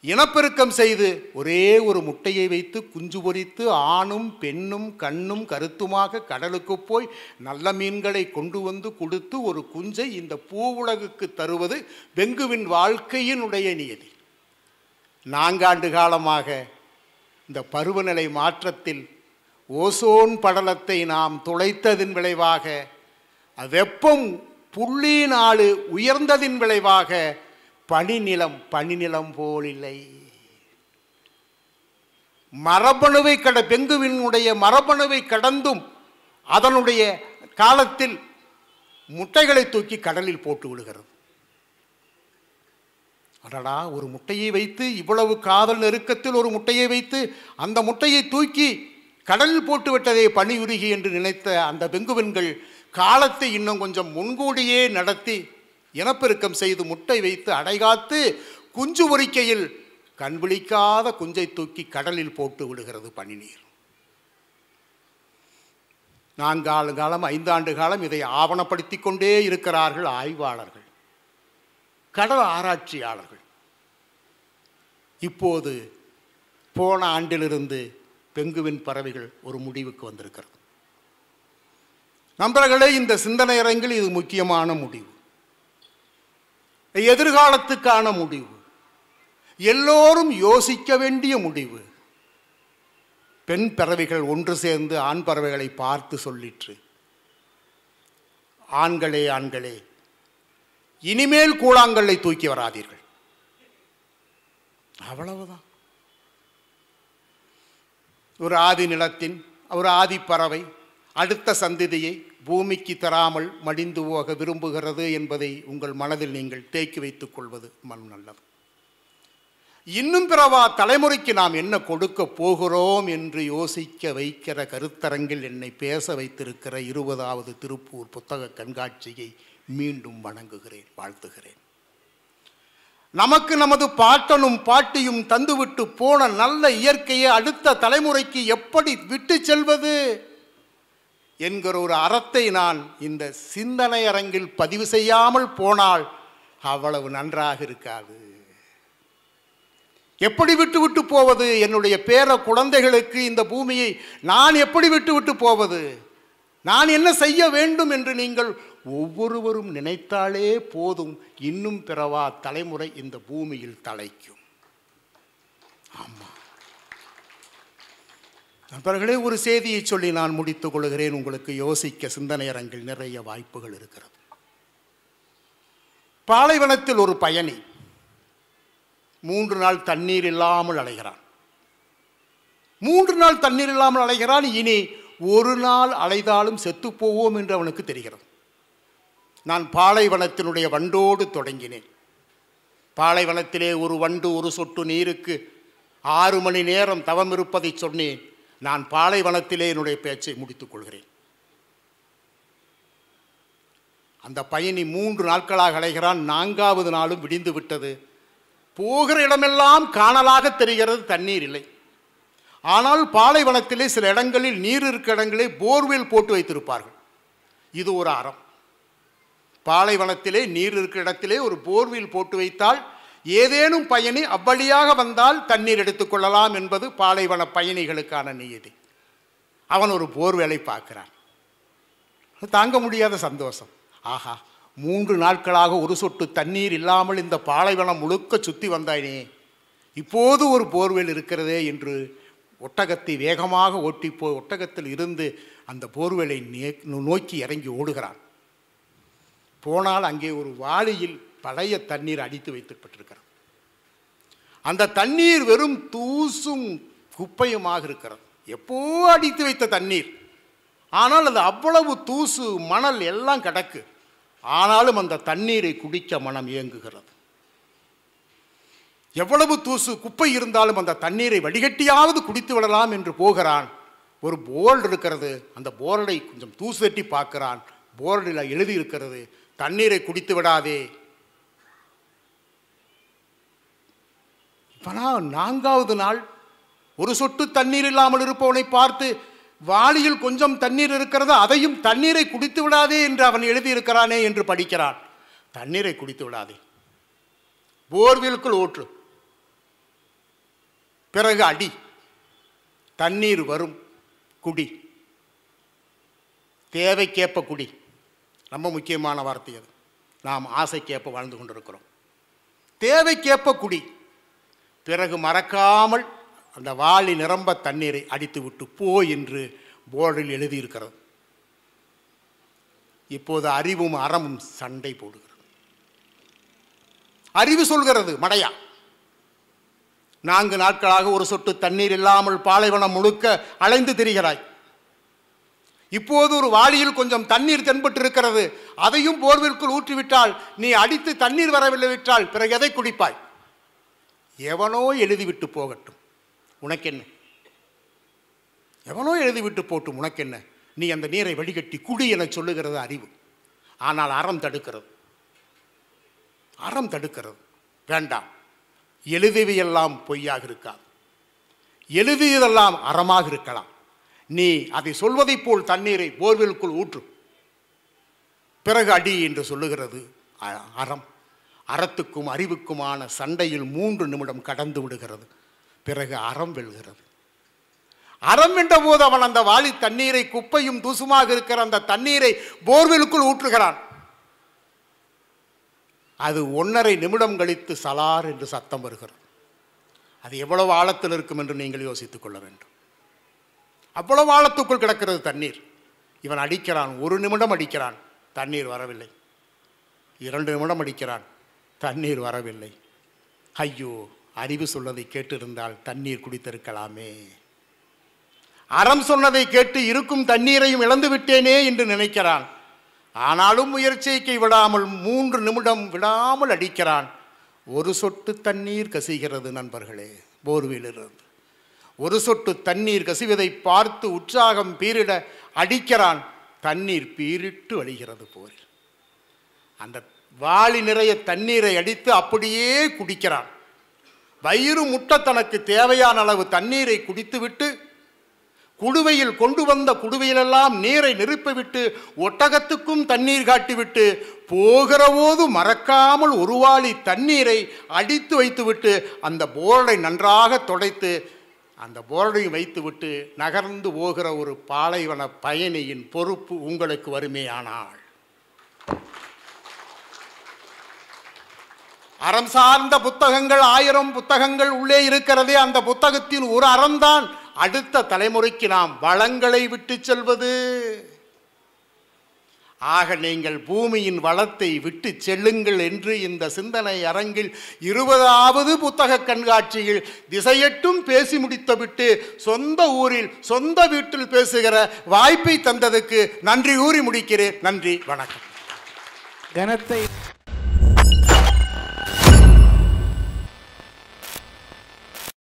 இனப்பெருக்கம் செய்து ஒரே ஒரு முட்டையை வைத்து குஞ்சு பொரித்து ஆணும் பெண்ணும் கண்ணும் கருத்துமாக கடலுக்கு போய் நல்ல மீன்களை கொண்டு வந்து கொடுத்து ஒரு குஞ்சை இந்த பூவுலகுக்கு தருவது பெங்குவின் வாழ்க்கையினுடைய நியதி. 4 ஆண்டு காலமாக இந்த பருவநிலை மாற்றத்தில் ஓசோன் படலத்தை நாம் துளைத்ததின் விளைவாக, வெப்பம் 0.4 உயர்ந்ததின் விளைவாக பனிநிலம் போலில்லை. மரபணுவை பெங்குவினுடைய மரபணுவை கடந்தும் அதனுடைய காலத்தில் முட்டைகளை தூக்கி கடலில் போட்டு விடுகிறது. அடடா, ஒரு முட்டையை வைத்து, இவ்வளவு காதல் நெருக்கத்தில் ஒரு முட்டையை வைத்து அந்த முட்டையை தூக்கி கடலில் போட்டு விட்டதே பனியுருகி என்று நினைத்த அந்த பெங்குவின்கள் காலத்தை இன்னும் கொஞ்சம் முன்கூடியே நடத்தி இனப்பெருக்கம் செய்து முட்டை வைத்து அடைகாத்து குஞ்சு பொறிக்கையில் கண்விழிக்காத குஞ்சை தூக்கி கடலில் போட்டு விடுகிறது பனிநீர். 4 காலம் 5 ஆண்டு காலம் இதை ஆவணப்படுத்தி கொண்டே இருக்கிறார்கள் ஆய்வாளர்கள், கடல் ஆராய்ச்சியாளர்கள். இப்போது போன ஆண்டிலிருந்து பெங்குவின் பறவைகள் ஒரு முடிவுக்கு வந்திருக்கிறது. நண்பர்களே, இந்த சிந்தனை அரங்கில் இது முக்கியமான முடிவு, எதிர்காலத்துக்கான முடிவு, எல்லோரும் யோசிக்க வேண்டிய முடிவு. பெண் பறவைகள் ஒன்று சேர்ந்து ஆண் பறவைகளை பார்த்து சொல்லிற்று, ஆண்களே ஆண்களே, இனிமேல் கூழாங்கல்லை தூக்கி வராதீர்கள். அவ்வளவுதான். ஒரு ஆதி நிலத்தின் ஒரு ஆதி பறவை அடுத்த சந்ததியை பூமிக்கு தராமல் மடிந்து போக விரும்புகிறது என்பதை உங்கள் மனதில் நீங்கள் தேக்கி வைத்துக் கொள்வது நல்லது. இன்னும் பிறவா தலைமுறைக்கு நாம் என்ன கொடுக்க போகிறோம் என்று யோசிக்க வைக்கிற கருத்தரங்கில் என்னை பேச வைத்திருக்கிற 20வது திருப்பூர் புத்தக கண்காட்சியை மீண்டும் வணங்குகிறேன், வாழ்த்துகிறேன். நமக்கு நமது பாட்டனும் பாட்டியும் தந்துவிட்டு போன நல்ல இயற்கையை அடுத்த தலைமுறைக்கு எப்படி விட்டு செல்வது என்கிற ஒரு அறத்தை நான் இந்த சிந்தனை அரங்கில் பதிவு செய்யாமல் போனால் அவ்வளவு நன்றாக இருக்காது. எப்படி விட்டு விட்டு போவது? என்னுடைய பேர குழந்தைகளுக்கு இந்த பூமியை நான் எப்படி விட்டு விட்டு போவது? நான் என்ன செய்ய வேண்டும் என்று நீங்கள் ஒவ்வொருவரும் நினைத்தாலே போதும், இன்னும் பிறவா தலைமுறை இந்த பூமியில் தலைக்கும். ஆமாம் நண்பர்களே, ஒரு செய்தியை சொல்லி நான் முடித்துக் கொள்கிறேன். உங்களுக்கு யோசிக்க சிந்தனை அரங்கில் நிறைய வாய்ப்புகள் இருக்கிறது. பாலைவனத்தில் ஒரு பயணி 3 நாள் தண்ணீர் இல்லாமல் அலைகிறான். 3 நாள் தண்ணீர் இல்லாமல் அலைகிறான். இனி ஒரு நாள் அலைதாலும் செத்து போவோம் என்று அவனுக்கு தெரிகிறது. நான் பாலைவனத்தினுடைய வண்டோடு தொடங்கினேன். பாலைவனத்திலே ஒரு வண்டு ஒரு சொட்டு நீருக்கு 6 மணி நேரம் தவம் இருப்பதை சொன்னேன். நான் பாலைவனத்திலே என்னுடைய பேச்சை முடித்துக் கொள்கிறேன். அந்த பயணி 3 நாட்களாக அலைகிறான். 4வது நாளும் விடிந்து விட்டது. போகிற இடமெல்லாம் காணலாக தெரிகிறது, தண்ணீர் இல்லை. ஆனால் பாலைவனத்திலே சில இடங்களில் நீர் இருக்க இடங்களே போர்வெல் போட்டு வைத்திருப்பார்கள். இது ஒரு அறம். பாலைவனத்திலே நீர் இருக்கிற இடத்திலே ஒரு போர்வெல் போட்டு வைத்தால் ஏதேனும் பயணி அவ்வழியாக வந்தால் தண்ணீர் எடுத்துக்கொள்ளலாம் என்பது பாலைவன பயணிகளுக்கான நியதி. அவன் ஒரு போர்வேலை பார்க்கிறான். தாங்க முடியாத சந்தோஷம். ஆஹா, 3 நாட்களாக ஒரு சொட்டு தண்ணீர் இல்லாமல் இந்த பாலைவனம் முழுக்க சுற்றி வந்தானே, இப்போது ஒரு போர்வெல் இருக்கிறதே என்று ஒட்டகத்தை வேகமாக ஓட்டி போய் ஒட்டகத்தில் இருந்து அந்த போர்வெலை நோக்கி இறங்கி ஓடுகிறான். போனால் அங்கே ஒரு வாளியில் பழைய தண்ணீர் அடித்து வைக்கப்பட்டிருக்கிறது. அந்த தண்ணீர் வெறும் தூசும் குப்பையுமாக இருக்கிறது. எப்போ அடித்து வைத்த தண்ணீர், ஆனால் அது அவ்வளவு தூசு மணல் எல்லாம் கிடக்கு. ஆனாலும் அந்த தண்ணீரை குடிக்க மனம் இயங்குகிறது. எவ்வளவு தூசு குப்பை இருந்தாலும் அந்த தண்ணீரை வடிகட்டியாவது குடித்து விடலாம் என்று போகிறான். ஒரு போர்டு இருக்கிறது. அந்த போர்டை கொஞ்சம் தூசு தட்டி பார்க்கிறான். போர்டில் எழுதி இருக்கிறது, தண்ணீரை குடித்து விடாதே. ஆனால் 4வது நாள் ஒரு சொட்டு தண்ணீர் இல்லாமல் இருப்பவனை பார்த்து, வாளியில் கொஞ்சம் தண்ணீர் இருக்கிறது, அதையும் தண்ணீரை குடித்து விடாதே என்று அவன் எழுதியிருக்கிறானே என்று படிக்கிறான். தண்ணீரை குடித்து விடாதே, போர்வெலுக்குள் ஓற்று, பிறகு அடி, தண்ணீர் வரும், குடி, தேவைக்கேற்ப குடி. ரொம்ப முக்கியமான வார்த்தை அது. நாம் ஆசைக்கேற்ப வாழ்ந்து கொண்டிருக்கிறோம். தேவைக்கேற்ப குடி, பிறகு மறக்காமல் அந்த வாளி நிரம்ப தண்ணீரை அடித்து விட்டு போ என்று போர்டில் எழுதியிருக்கிறது. இப்போது அறிவும் அறமும் சண்டை போடுகிறது. அறிவு சொல்கிறது, மடையா, 4 நாட்களாக ஒரு சொட்டு தண்ணீர் இல்லாமல் பாலைவனம் முழுக்க அலைந்து திரிகிறாய். இப்போது ஒரு வாளியில் கொஞ்சம் தண்ணீர் தென்பட்டு இருக்கிறது, அதையும் போர்விற்குள் ஊற்றிவிட்டால், நீ அடித்து தண்ணீர் வரவில்லை விட்டால் பிறகு எதை குடிப்பாய்? எவனோ எழுதிவிட்டு போகட்டும், உனக்கென்ன? எவனோ எழுதிவிட்டு போட்டும், உனக்கென்ன? நீ அந்த நீரை வடிகட்டி குடி என சொல்லுகிறது அறிவு. ஆனால் அறம் தடுக்கிறது. அறம் தடுக்கிறது. வேண்டாம், எழுதியெல்லாம் பொய்யாக இருக்காது, எழுதியதெல்லாம் அறமாக இருக்கலாம். நீ அதை சொல்வதைப் போல் தண்ணீரை போர்வெலுக்குள் ஊற்று, பிறகு அடி என்று சொல்லுகிறது அறம். அறத்துக்கும் அறிவுக்குமான சண்டையில் 3 நிமிடம் கடந்து விடுகிறது. பிறகு அறம் வெல்கிறது. அறம் வென்ற போது அவன் அந்த வாளி தண்ணீரை, குப்பையும் தூசுமாக இருக்கிற அந்த தண்ணீரை போர்வெலுக்குள் ஊற்றுகிறான். அது 1.5 நிமிடம் கழித்து சலார் என்று சத்தம் வருகிறது. அது எவ்வளவு ஆழத்தில் இருக்கும் என்று நீங்கள் யோசித்துக் கொள்ள வேண்டும். அவ்வளவு ஆழத்துக்குள் கிடக்கிறது தண்ணீர். இவன் அடிக்கிறான், 1 நிமிடம் அடிக்கிறான், தண்ணீர் வரவில்லை. 2 நிமிடம் அடிக்கிறான், தண்ணீர் வரவில்லை. ஐயோ, அறிவு சொன்னதை கேட்டிருந்தால் தண்ணீர் குடித்திருக்கலாமே. அறம் சொன்னதை கேட்டு இருக்கும் தண்ணீரையும் இழந்து விட்டேனே என்று நினைக்கிறான். ஆனாலும் முயற்சியை விடாமல் 3 நிமிடம் விடாமல் அடிக்கிறான். 1 சொட்டு தண்ணீர் கசிகிறது நண்பர்களே, போர்வெலிலிருந்து 1 சொட்டு தண்ணீர் கசிவதை பார்த்து உற்சாகம் பீரிட அடிக்கிறான். தண்ணீர் பீரிட்டு வழிகிறது போரில். அந்த வாளி நிறைய தண்ணீரை அடித்து அப்படியே குடிக்கிறான். வயிறு முட்ட தனக்கு தேவையான அளவு தண்ணீரை குடித்துவிட்டு குடுவையில் கொண்டு வந்த குடுவையிலெல்லாம் நீரை நிரப்பிவிட்டு ஒட்டகத்துக்கும் தண்ணீர் காட்டிவிட்டு போகிற போது மறக்காமல் 1 வாளி தண்ணீரை அடித்து வைத்துவிட்டு அந்த போர்டை நன்றாக துடைத்து அந்த போர்டையும் வைத்துவிட்டு நகர்ந்து போகிற ஒரு பாலைவன பயணியின் பொறுப்பு உங்களுக்கு வருமேயானால், அறம் சார்ந்த புத்தகங்கள் 1000 புத்தகங்கள் உள்ளே இருக்கிறதே, அந்த புத்தகத்தின் ஒரு அறம்தான் அடுத்த தலைமுறைக்கு நாம் வளங்களை விட்டு செல்வது. ஆக நீங்கள் பூமியின் வளத்தை விட்டு செல்லுங்கள் என்று இந்த சிந்தனை அரங்கில் 20வது புத்தக கண்காட்சியில் திசையட்டும் பேசி முடித்துவிட்டு சொந்த ஊரில் சொந்த வீட்டில் பேசுகிற வாய்ப்பை தந்ததுக்கு நன்றி கூறி முடிக்கிறேன். நன்றி, வணக்கம். கனத்தை